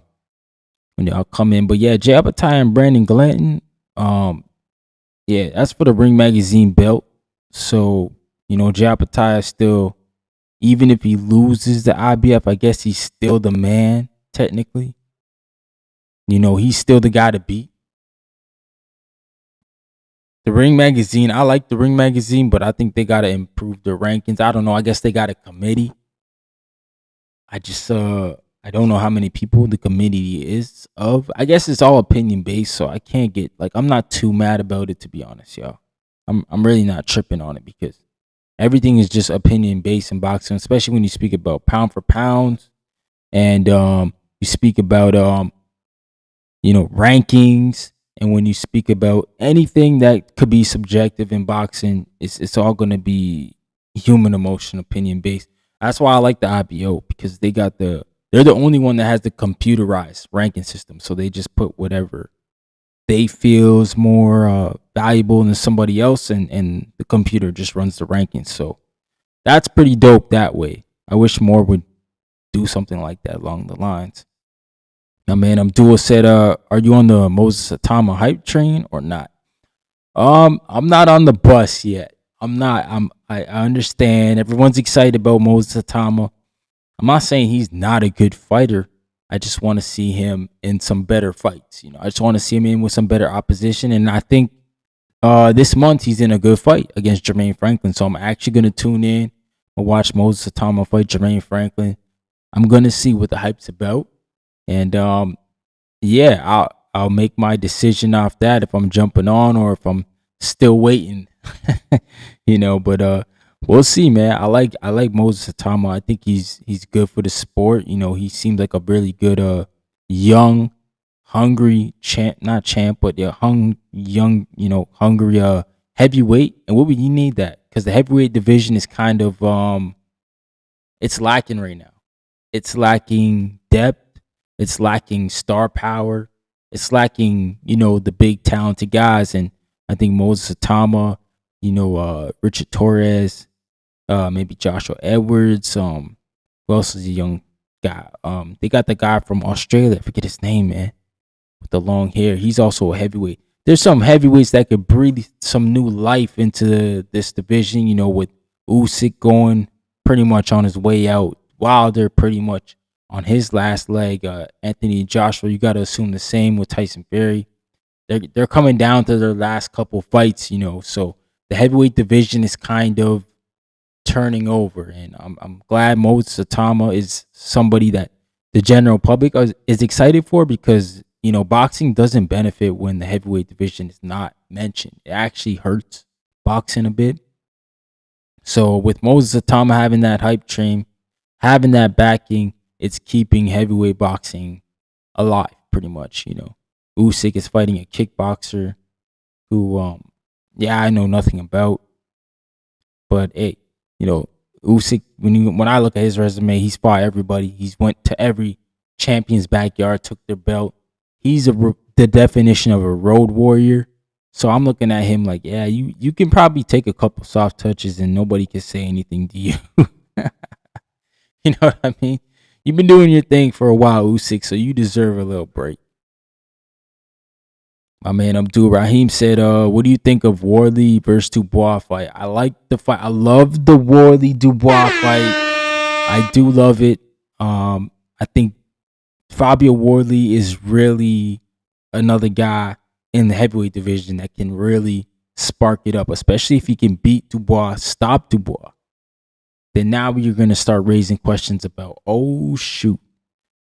when y'all come in. But yeah, Jay Opetaia and Brandon Glanton. Yeah, that's for the Ring Magazine belt. So, Jay Opetaia still, even if he loses the IBF, I guess he's still the man, technically. He's still the guy to beat. The Ring Magazine, I like the Ring Magazine, but I think they got to improve their rankings. I don't know. I guess they got a committee. I just, I don't know how many people the committee is of. I guess it's all opinion based, so I can't get like I'm not too mad about it, to be honest, y'all. I'm really not tripping on it because everything is just opinion based in boxing, especially when you speak about pound for pounds and you speak about rankings, and when you speak about anything that could be subjective in boxing, it's all gonna be human emotion, opinion based. That's why I like the IBO because they're the only one that has the computerized ranking system. So they just put whatever they feel is more valuable than somebody else, and the computer just runs the rankings. So that's pretty dope that way. I wish more would do something like that along the lines. Now, man, Abdul said, "Are you on the Moses Atama hype train or not?" I'm not on the bus yet. I'm not. I understand everyone's excited about Moses Atama. I'm not saying he's not a good fighter. I just want to see him in some better fights. I just want to see him in with some better opposition, and I think this month he's in a good fight against Jermaine Franklin. So I'm actually gonna tune in and watch Moses Atama fight Jermaine Franklin. I'm gonna see what the hype's about. And yeah, I'll make my decision off that if I'm jumping on or if I'm still waiting. But we'll see, man. I like Moses Atama. I think he's good for the sport. He seems like a really good young, hungry champ, not champ, but yeah, young, hungry heavyweight. And what would you need that? Because the heavyweight division is kind of it's lacking right now. It's lacking depth. It's lacking star power. It's lacking, the big talented guys. And I think Moses Atama, Richard Torres, maybe Joshua Edwards. Who else is a young guy? They got the guy from Australia. I forget his name, man, with the long hair. He's also a heavyweight. There's some heavyweights that could breathe some new life into this division, with Usyk going pretty much on his way out. Wilder pretty much on his last leg. Anthony Joshua, you got to assume the same with Tyson Fury. They're coming down to their last couple fights, so the heavyweight division is kind of turning over, and I'm glad Moses Atama is somebody that the general public is excited for because boxing doesn't benefit when the heavyweight division is not mentioned. It actually hurts boxing a bit. So with Moses Atama having that hype train, having that backing, it's keeping heavyweight boxing alive, pretty much. Usyk is fighting a kickboxer who, I know nothing about, but hey, Usyk. When I look at his resume, he's fought everybody. He's went to every champion's backyard, took their belt. He's the definition of a road warrior. So I'm looking at him like, yeah, you can probably take a couple soft touches and nobody can say anything to you. You know what I mean? You've been doing your thing for a while, Usyk, so you deserve a little break. My man Abdul Rahim said, what do you think of Worley versus Dubois fight? I like the fight. I love the Worley Dubois fight. I do love it. I think Fabio Worley is really another guy in the heavyweight division that can really spark it up, especially if he can beat Dubois, stop Dubois. Then now you're going to start raising questions about, oh, shoot,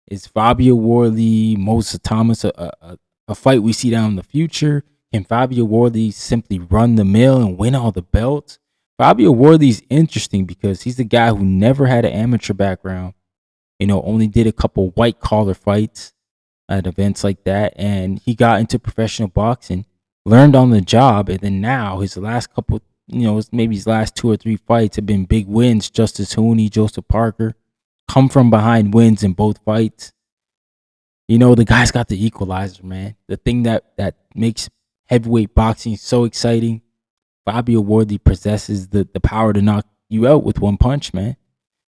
is Fabio Worley, Moses Thomas a fight we see down in the future? Can Fabio Worley simply run the mill and win all the belts? Fabio Worley is interesting because he's the guy who never had an amateur background, only did a couple white collar fights at events like that. And he got into professional boxing, learned on the job. And then now his last couple, maybe his last 2 or 3 fights have been big wins. Justice Hooney, Joseph Parker, come from behind wins in both fights. The guy's got the equalizer, man. The thing that makes heavyweight boxing so exciting, Fabio Worley possesses the power to knock you out with one punch, man.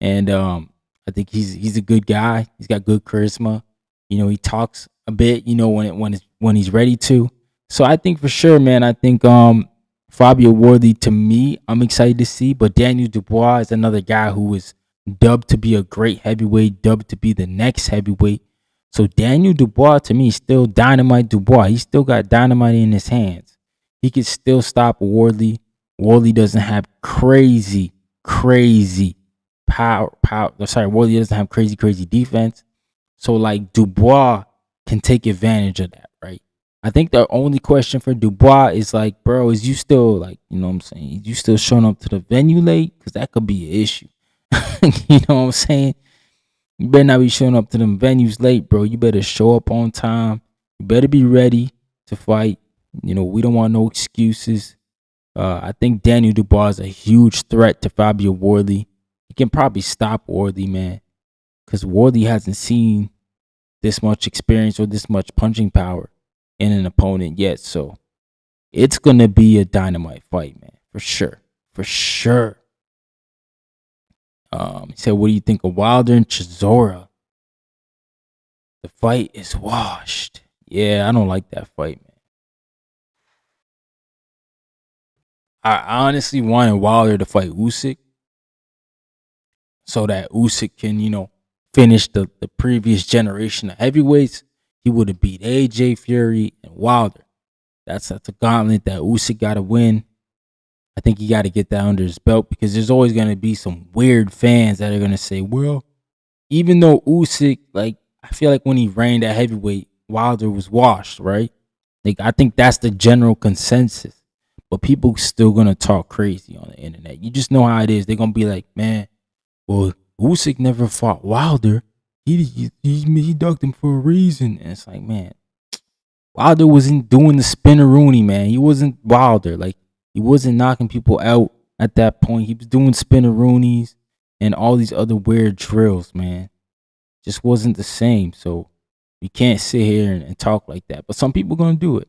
And I think he's a good guy. He's got good charisma. He talks a bit, when he's ready to. So I think for sure, man, I think Fabio Worley, to me, I'm excited to see. But Daniel Dubois is another guy who was dubbed to be a great heavyweight, dubbed to be the next heavyweight. So Daniel Dubois, to me, is still Dynamite Dubois. He still got dynamite in his hands. He can still stop Worley. Worley doesn't have crazy power. Worley doesn't have crazy defense. So like Dubois can take advantage of that, right? I think the only question for Dubois is like, bro, is you still like, you know what I'm saying? You still showing up to the venue late? Because that could be an issue. You know what I'm saying? You better not be showing up to them venues late, bro. You better show up on time. You better be ready to fight. You know, we don't want no excuses. I think Daniel Dubois is a huge threat to Fabio Wardley. He can probably stop Wardley, man, because Wardley hasn't seen this much experience or this much punching power in an opponent yet. So it's going to be a dynamite fight, man, for sure. For sure. He said, what do you think of Wilder and Chisora? The fight is washed. Yeah, I don't like that fight, man. I honestly wanted Wilder to fight Usyk so that Usyk can, you know, finish the previous generation of heavyweights. He would have beat AJ, Fury, and Wilder. That's a gauntlet that Usyk got to win. I think he got to get that under his belt because there's always going to be some weird fans that are going to say, well, even though Usyk, like, I feel like when he reigned at heavyweight, Wilder was washed, right? Like, I think that's the general consensus. But people still going to talk crazy on the internet. You just know how it is. They're going to be like, man, well, Usyk never fought Wilder. He ducked him for a reason. And it's like, man, Wilder wasn't doing the spinneroonie, man. He wasn't Wilder. Like, he wasn't knocking people out at that point. He was doing spinneroonies and all these other weird drills, man. Just wasn't the same. So we can't sit here and talk like that. But some people going to do it.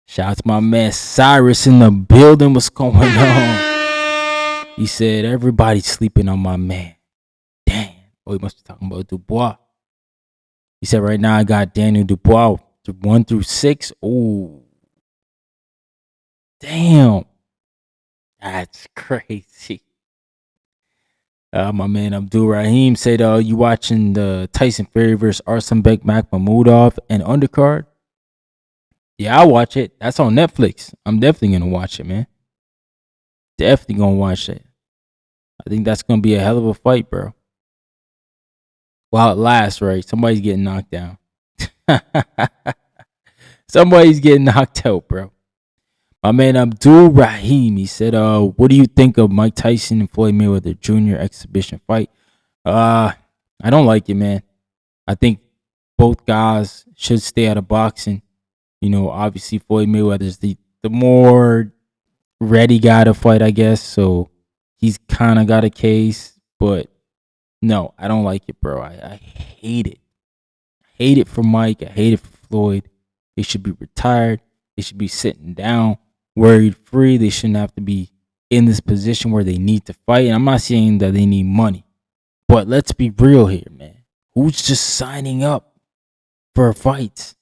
Shout out to my man Cyrus in the building. What's going on? He said, everybody's sleeping on my man. Damn. Oh, he must be talking about Dubois. He said, right now I got Daniel Dubois 1 through 6. Oh. Damn. That's crazy. My man Abdul Rahim said, you watching the Tyson Fury versus Arsenbek Makhmudov and undercard? Yeah, I'll watch it. That's on Netflix. I'm definitely going to watch it, man. Definitely going to watch it. I think that's going to be a hell of a fight, bro. While it lasts, right? Somebody's getting knocked down. Somebody's getting knocked out, bro. My man Abdul Rahim, he said, what do you think of Mike Tyson and Floyd Mayweather Jr. exhibition fight? I don't like it, man. I think both guys should stay out of boxing. You know, obviously Floyd Mayweather's the more ready guy to fight, I guess. So he's kind of got a case. But no, I don't like it, bro. I hate it. I hate it for Mike. I hate it for Floyd. They should be retired. They should be sitting down, worried free. They shouldn't have to be in this position where they need to fight. And I'm not saying that they need money. But let's be real here, man. Who's just signing up for fights?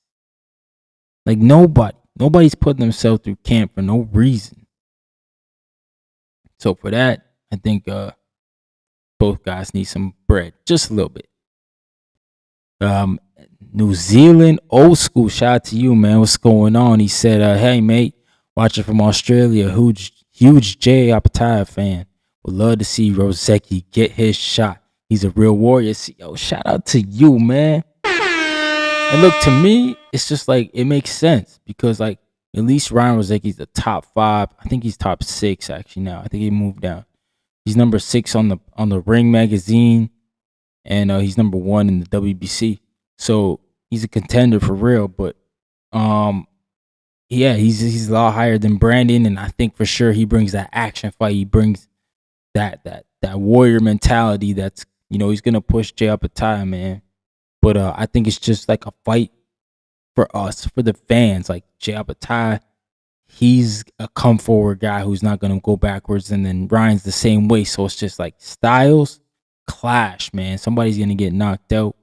Like nobody. Nobody's putting themselves through camp for no reason. So for that, I think both guys need some bread. Just a little bit. New Zealand old school. Shout out to you, man. What's going on? He said, hey, mate, watching from Australia. Huge J Opetaia fan. Would love to see Rozicki get his shot. He's a real warrior. Yo, shout out to you, man. And look, to me, it's just like it makes sense because, like, at least Ryan Rozicki's the top 5. I think he's top 6 actually now. I think he moved down. He's number 6 on the Ring magazine, and he's number 1 in the WBC. So he's a contender for real. But yeah, he's a lot higher than Brandon, and I think for sure he brings that action fight. He brings that warrior mentality. That's, you know, he's gonna push Jay Opetaia, man. But I think it's just like a fight for us, for the fans. Like Jay Opetaia, he's a come forward guy who's not gonna go backwards, and then Ryan's the same way. So it's just like styles clash, man. Somebody's gonna get knocked out,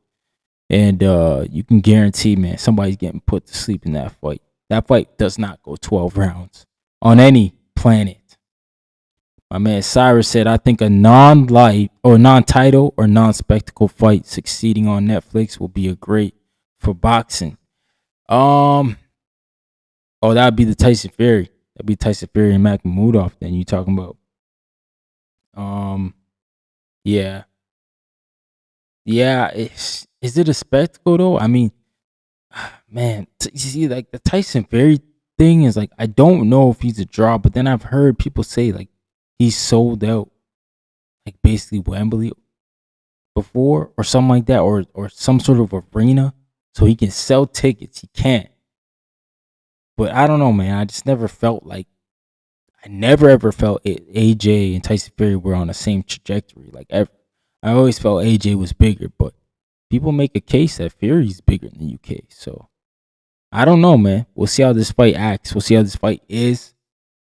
and you can guarantee, man, somebody's getting put to sleep in that fight. That fight does not go 12 rounds on any planet. My man Cyrus said, I think a non-light or non-title or non-spectacle fight succeeding on Netflix will be a great for boxing. Oh, that'd be the Tyson Fury. That'd be Tyson Fury and Makhmudov. Then you talking about? Yeah. Yeah, is it a spectacle though? I mean, man, you see, like the Tyson Fury thing is like I don't know if he's a draw, but then I've heard people say like he's sold out, like basically Wembley before or something like that, or some sort of arena, so he can sell tickets. He can't, but I don't know, man. I just never felt like I never ever felt AJ and Tyson Fury were on the same trajectory. Like ever, I always felt AJ was bigger, but people make a case that Fury's bigger in the UK. So I don't know, man. We'll see how this fight acts. We'll see how this fight is.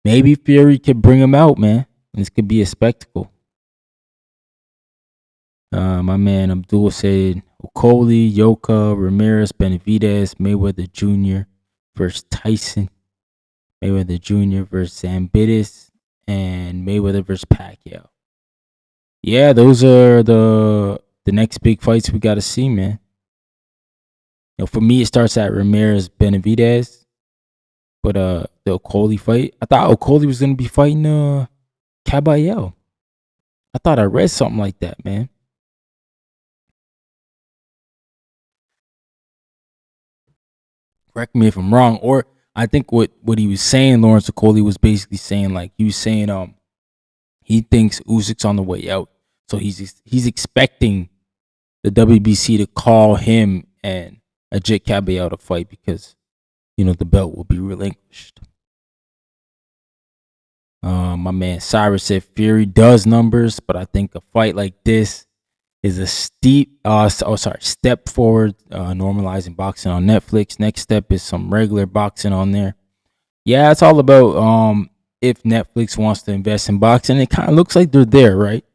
Maybe Fury could bring him out, man. This could be a spectacle. My man Abdul said Okoli, Yoka, Ramirez, Benavidez, Mayweather Jr. versus Tyson, Mayweather Jr. versus Zambidis, and Mayweather versus Pacquiao. Yeah, those are the next big fights we got to see, man. You know, for me, it starts at Ramirez Benavidez, but the Okoli fight, I thought Okoli was gonna be fighting Caballero. I thought I read something like that, man. Correct me if I'm wrong, or I think what he was saying, Lawrence Okoli was basically saying like he was saying he thinks Usyk's on the way out, so he's expecting the WBC to call him and Ajit Caballero to fight because you know the belt will be relinquished. My man Cyrus said Fury does numbers, but I think a fight like this is a step forward, normalizing boxing on Netflix. Next step is some regular boxing on there. Yeah, it's all about if Netflix wants to invest in boxing. It kind of looks like they're there, right?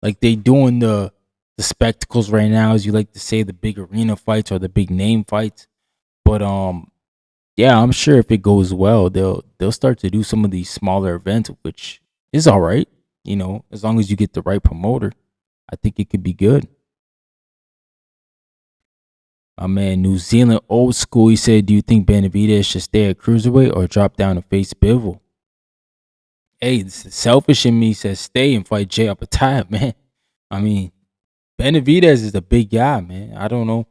Like they doing the spectacles right now, as you like to say, the big arena fights or the big name fights. But yeah, I'm sure if it goes well, they'll start to do some of these smaller events, which is all right. You know, as long as you get the right promoter, I think it could be good. My man, New Zealand old school. He said, "Do you think Benavidez should stay at cruiserweight or drop down to face Bivol?" Hey, the selfish in me says stay and fight Jay Opetaia, man. I mean, Benavidez is a big guy, man. I don't know.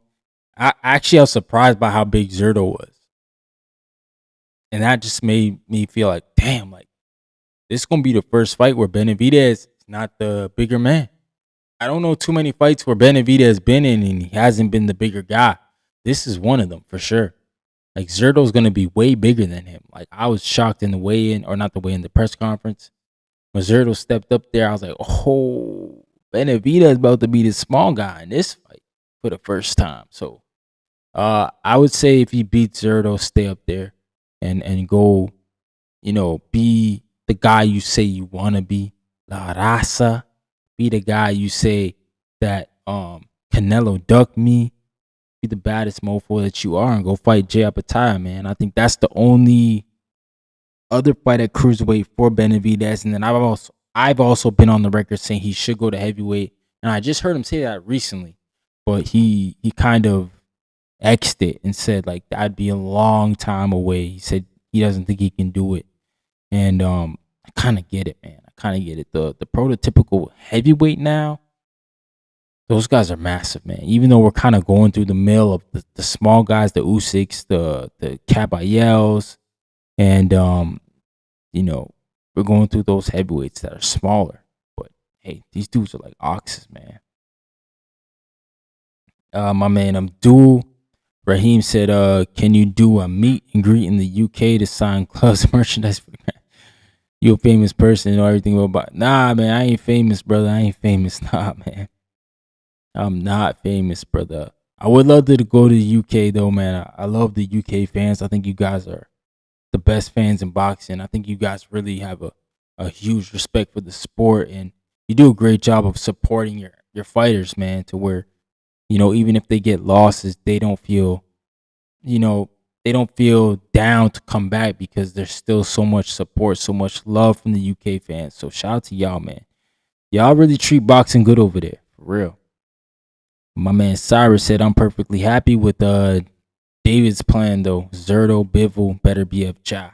I was surprised by how big Zerto was. And that just made me feel like, damn, like this is gonna be the first fight where Benavidez is not the bigger man. I don't know too many fights where Benavidez has been in and he hasn't been the bigger guy. This is one of them for sure. Like Zerto's gonna be way bigger than him. Like I was shocked in the weigh-in, or not the weigh-in, the press conference. When Zerto stepped up there, I was like, oh, Benavidez is about to be the small guy in this fight for the first time. So I would say if he beats Zerto, stay up there and go, you know, be the guy you say you want to be. La Raza. Be the guy you say that Canelo ducked me. Be the baddest mofo that you are and go fight Jay Opetaia, man. I think that's the only other fight at cruiserweight for Benavidez. And then I've also been on the record saying he should go to heavyweight. And I just heard him say that recently. But he kind of X'd it and said like that'd be a long time away. He said he doesn't think he can do it. And I kind of get it, man. I kind of get it. The prototypical heavyweight now, those guys are massive, man. Even though we're kind of going through the mill of the small guys, the Usyks, the Caballeros, and you know, we're going through those heavyweights that are smaller. But hey, these dudes are like oxes, man. My man Abdul Rahim said, can you do a meet and greet in the UK to sign clubs merchandise? You a famous person, you know everything about. Nah, man, I ain't famous, brother. I ain't famous. Nah, man. I'm not famous, brother. I would love to go to the UK, though, man. I love the UK fans. I think you guys are the best fans in boxing. I think you guys really have a huge respect for the sport, and you do a great job of supporting your fighters, man, to where, you know, even if they get losses, they don't feel, you know, they don't feel down to come back because there's still so much support, so much love from the UK fans. So shout out to y'all, man. Y'all really treat boxing good over there, for real. My man Cyrus said, I'm perfectly happy with David's plan, though. Zerto, Bivol, better be a Ja.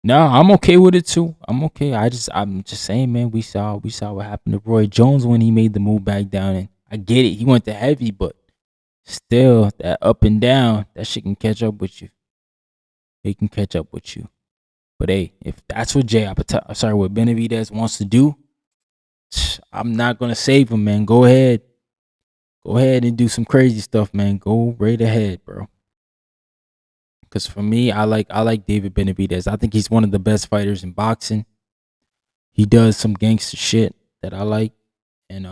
No, I'm okay with it, too. I'm okay. I'm just saying, man, we saw what happened to Roy Jones when he made the move back down. And I get it. He went to heavy, but still, that up and down, that shit can catch up with you. It can catch up with you. But hey, if that's what what Benavidez wants to do, I'm not gonna save him, man. Go ahead and do some crazy stuff, man. Go right ahead, bro. Because for me, I like David Benavidez. I think he's one of the best fighters in boxing. He does some gangster shit that I like, and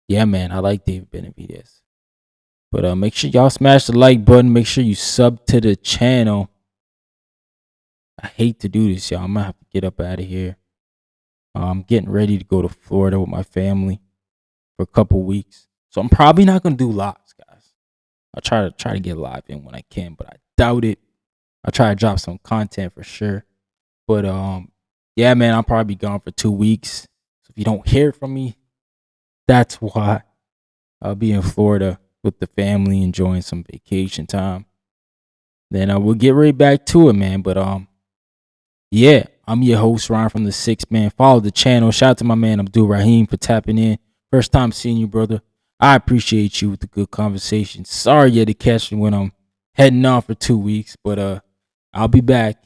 yeah, man, I like David Benavidez. But make sure y'all smash the like button. Make sure you sub to the channel. I hate to do this, y'all. I'm gonna have to get up out of here. I'm getting ready to go to Florida with my family for a couple weeks, so I'm probably not gonna do lives, guys. I'll try to get live in when I can, but I doubt it. I'll try to drop some content for sure. But yeah, man, I'll probably be gone for 2 weeks. So if you don't hear from me, that's why. I'll be in Florida with the family, enjoying some vacation time. Then I will get right back to it, man. But yeah, I'm your host, Ryan from the 6, man. Follow the channel. Shout out to my man Abdul Rahim for tapping in. First time seeing you, brother. I appreciate you with the good conversation. Sorry you had to catch me when I'm heading off for 2 weeks, but I'll be back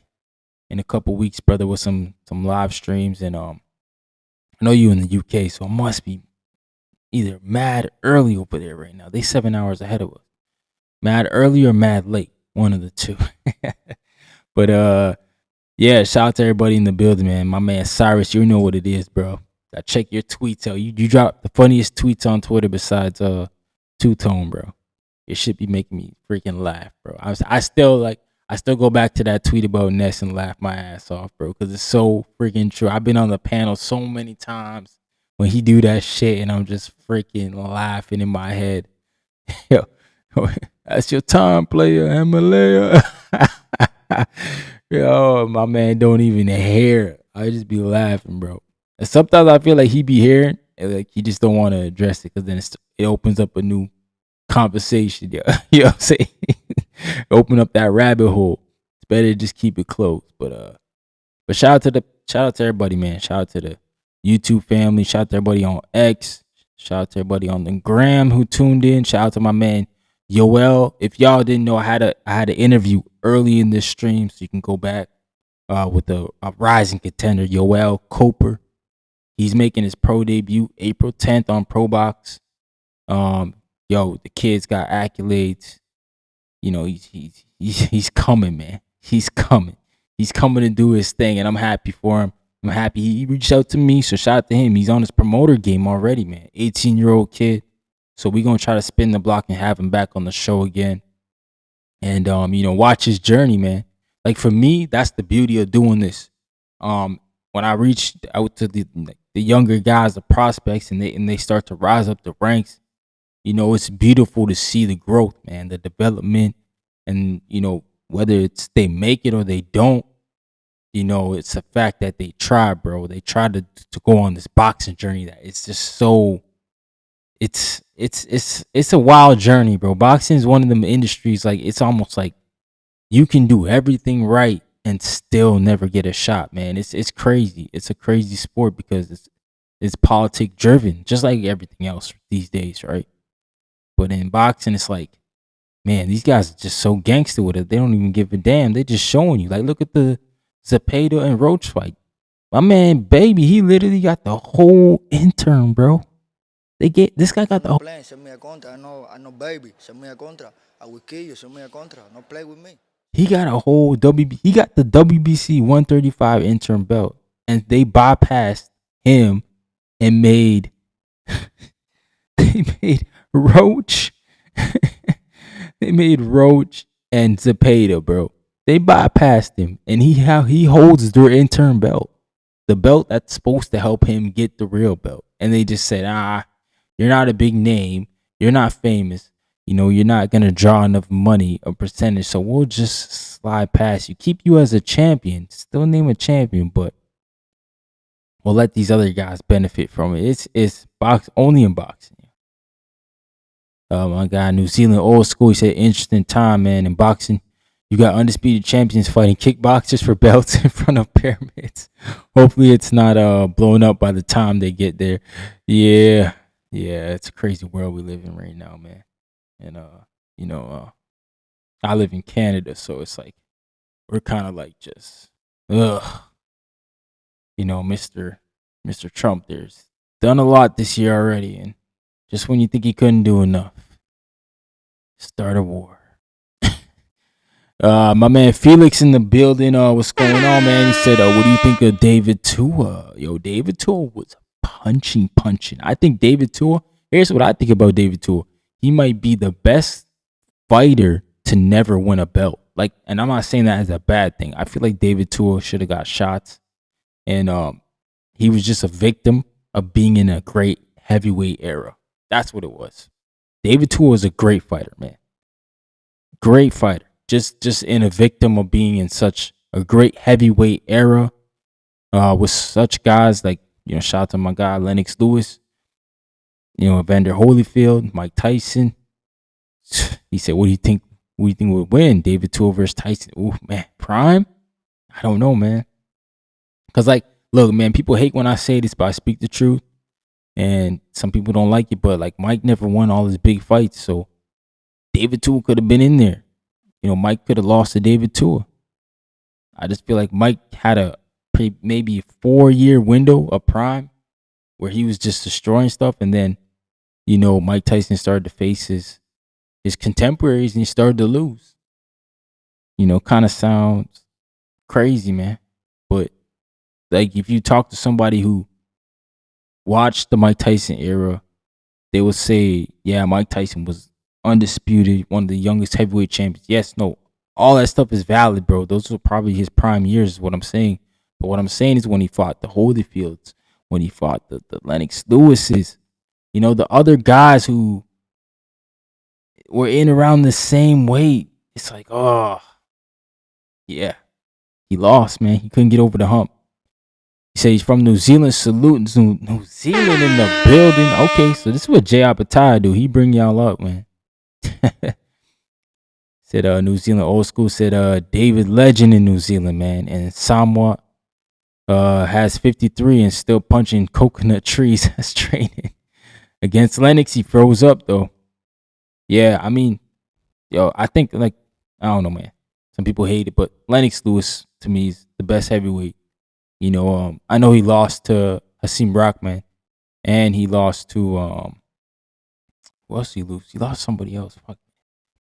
in a couple weeks, brother, with some live streams. And I know you in the UK, so I must be either mad early over there right now. They 7 hours ahead of us. Mad early or mad late, one of the two. But yeah, shout out to everybody in the building, man. My man Cyrus, you know what it is, bro. I check your tweets out. You drop the funniest tweets on Twitter besides Two-Tone, bro. It should be making me freaking laugh, bro. I still go back to that tweet about Ness and laugh my ass off, bro, because it's so freaking true. I've been on the panel so many times when he do that shit, and I'm just freaking laughing in my head. Yo, that's your time, player, Himalaya. Yo, my man don't even hear. I just be laughing, bro. And sometimes I feel like he be hearing, and like he just don't want to address it, because then it opens up a new conversation. You know what I'm saying? Open up that rabbit hole. It's better to just keep it closed. But shout out to everybody, man. Shout out to the YouTube family. Shout out to everybody on X. Shout out to everybody on the gram who tuned in. Shout out to my man Yoel. If y'all didn't know, I had an interview early in this stream, so you can go back with a rising contender, Yoel Cooper. He's making his pro debut April 10th on Pro Box. Yo, the kid's got accolades. You know, he's coming, man. He's coming. He's coming to do his thing, and I'm happy for him. I'm happy he reached out to me, so shout out to him. He's on his promoter game already, man. 18-year-old kid. So we're going to try to spin the block and have him back on the show again. And, you know, watch his journey, man. Like, for me, that's the beauty of doing this. When I reach out to the younger guys, the prospects, and they start to rise up the ranks, you know, it's beautiful to see the growth, man, the development. And, you know, whether it's they make it or they don't, you know, it's a fact that they try, bro. They try to go on this boxing journey that it's just so, it's a wild journey, bro. Boxing is one of them industries, like, it's almost like you can do everything right and still never get a shot, man. It's crazy. It's a crazy sport because it's politic driven, just like everything else these days, right? But in boxing, it's like, man, these guys are just so gangster with it. They don't even give a damn. They just showing you. Like, look at the Zepeda and Roach fight. My man, baby, he literally got the whole intern, bro. This guy got the whole. Play, send me a contra. I know, baby. Send me a contra. I will kill you. Send me a contra. No play with me. He got a whole He got the WBC 135 intern belt, and they bypassed him and made. They made Roach. They made Roach and Zepeda, bro. They bypassed him, and he holds their intern belt, the belt that's supposed to help him get the real belt. And they just said, you're not a big name, you're not famous, you know, you're not gonna draw enough money or percentage, so we'll just slide past you, keep you as a champion, still name a champion, but we'll let these other guys benefit from it. It's only in boxing. My guy, New Zealand old school, he said, interesting time, man. In boxing, you got undisputed champions fighting kickboxers for belts in front of pyramids. Hopefully it's not blown up by the time they get there. Yeah, Yeah, it's a crazy world we live in right now, man. And I live in Canada, so it's like we're kind of like just ugh. Mr. Trump there's done a lot this year already, and just when you think he couldn't do enough, start a war. My man Felix in the building. What's going on, man? He said, "What do you think of David Tua?" Yo, David Tua was punching. I think David Tua. Here's what I think about David Tua. He might be the best fighter to never win a belt. Like, and I'm not saying that as a bad thing. I feel like David Tua should have got shots, and he was just a victim of being in a great heavyweight era. That's what it was. David Tua is a great fighter, man. Great fighter. Just in a victim of being in such a great heavyweight era, with such guys like, shout out to my guy Lennox Lewis, Evander Holyfield, Mike Tyson. He said, "What do you think? What do you think would win? David Tua versus Tyson?" Ooh, man, prime. I don't know, man. Cause like, look, man, people hate when I say this, but I speak the truth, and some people don't like it. But like, Mike never won all his big fights, so David Tua could have been in there. Mike could have lost to David Tua. I just feel like Mike had a maybe 4-year window of prime where he was just destroying stuff, and then Mike Tyson started to face his contemporaries and he started to lose. Kind of sounds crazy, man, but like if you talk to somebody who watched the Mike Tyson era, they will say, yeah, Mike Tyson was undisputed, one of the youngest heavyweight champions. Yes, no, all that stuff is valid, bro. Those were probably his prime years, is what I'm saying. But what I'm saying is when he fought the Holyfields, when he fought the Lennox Lewises, the other guys who were in around the same weight, it's like, oh, yeah, he lost, man. He couldn't get over the hump. He said he's from New Zealand. Salute New Zealand in the building. Okay, so this is what Jay Opetaia do. He bring y'all up, man. Said New Zealand old school. Said David Legend in New Zealand, man. And Samoa has 53 and still punching coconut trees as training. Against Lennox, he froze up though. Yeah, I mean, I think like, I don't know, man. Some people hate it, but Lennox Lewis to me is the best heavyweight. I know he lost to Hasim Rahman, and he lost to who else did he lose? He lost somebody else. Fuck.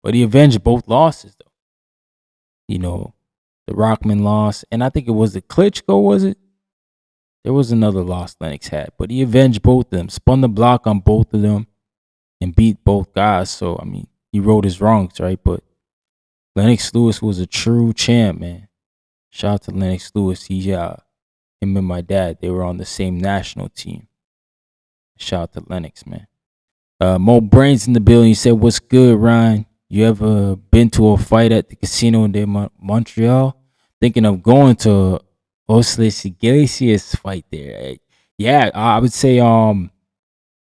But he avenged both losses though. The Rahman loss, and I think it was the Klitschko, was it? There was another loss Lennox had, but he avenged both of them, spun the block on both of them, and beat both guys. So I mean, he wrote his wrongs, right? But Lennox Lewis was a true champ, man. Shout out to Lennox Lewis. Him and my dad, they were on the same national team. Shout out to Lennox, man. Mo Brains in the building. He said, "What's good, Ryan? You ever been to a fight at the casino in Montreal? Thinking of going to Osles Iglesias fight there." Yeah, I would say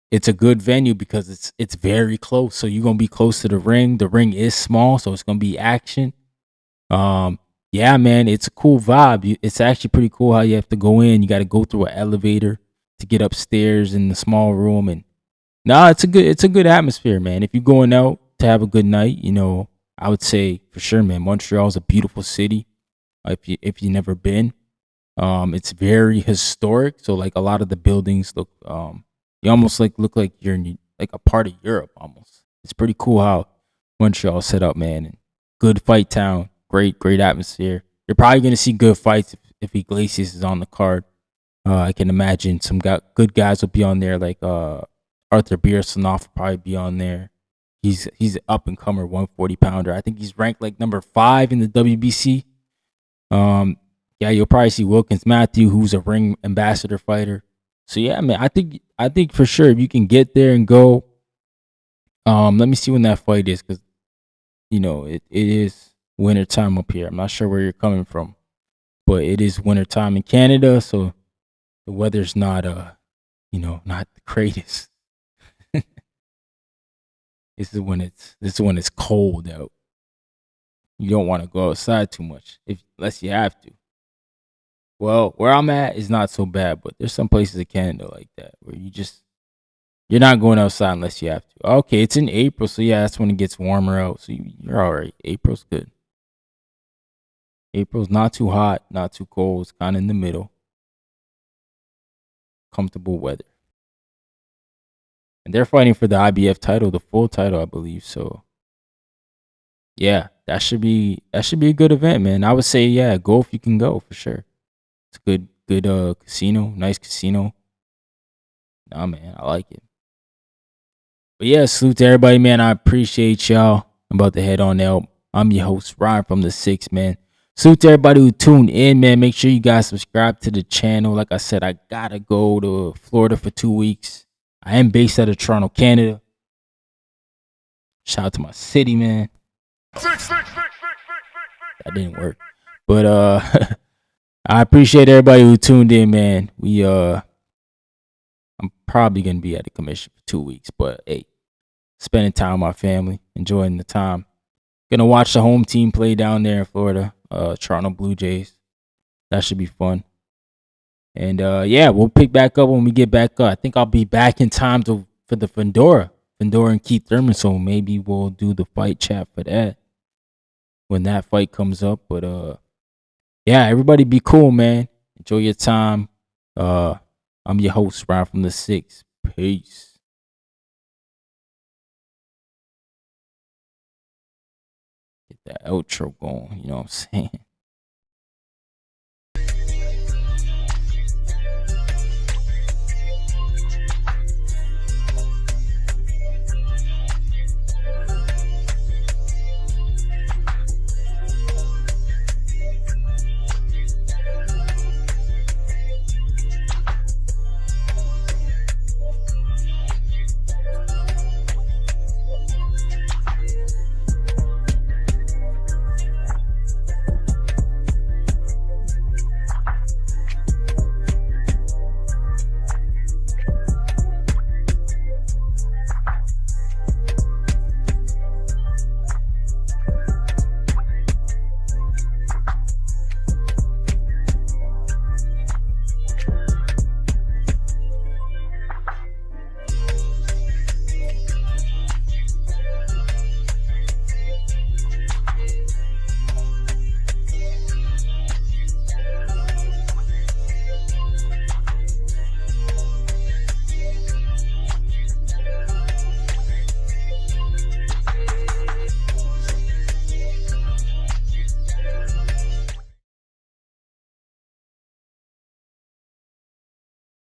it's a good venue because it's very close. So you're gonna be close to the ring. The ring is small, so it's gonna be action. Yeah, man, it's a cool vibe. It's actually pretty cool how you have to go in. You got to go through an elevator to get upstairs in the small room, and it's a good atmosphere, man. If you're going out to have a good night, I would say for sure, man. Montreal is a beautiful city. If you never been, it's very historic. So like a lot of the buildings look, you almost look like you're in like a part of Europe almost. It's pretty cool how Montreal is set up, man. And good fight town. Great atmosphere. You're probably going to see good fights if Iglesias is on the card. I can imagine some good guys will be on there, like Arthur Beersanoff will probably be on there. He's an up-and-comer 140-pounder. I think he's ranked like number 5 in the WBC. Yeah, you'll probably see Wilkins Matthew, who's a ring ambassador fighter. So, yeah, man, I think for sure if you can get there and go, let me see when that fight is because, it is winter time up here. I'm not sure where you're coming from, but it is winter time in Canada, so the weather's not not the greatest. This is when it's cold out. You don't want to go outside too much unless you have to. Well, where I'm at is not so bad, but there's some places in Canada like that where you just You're not going outside unless you have to. Okay, it's in April, so yeah, that's when it gets warmer out. So you're all right. April's good. April's not too hot, not too cold. It's kind of in the middle. Comfortable weather. And they're fighting for the IBF title, the full title, I believe. So yeah, that should be a good event, man. I would say, yeah, go if you can go for sure. It's good casino, nice casino. Nah, man, I like it. But yeah, salute to everybody, man. I appreciate y'all. I'm about to head on out. I'm your host, Ryan from the 6, man. Salute to everybody who tuned in, man. Make sure you guys subscribe to the channel. Like I said, I gotta go to Florida for 2 weeks. I am based out of Toronto, Canada. Shout out to my city, man. That didn't work. But I appreciate everybody who tuned in, man. I'm probably gonna be at the commission for 2 weeks, but hey, spending time with my family, enjoying the time. Gonna watch the home team play down there in Florida, Toronto Blue Jays. That should be fun. And yeah, we'll pick back up when we get back up. I think I'll be back in time for the Fundora and Keith Thurman. So maybe we'll do the fight chat for that when that fight comes up. But yeah, everybody be cool, man. Enjoy your time. I'm your host, Ryan from the 6. Peace. Get that outro going, you know what I'm saying?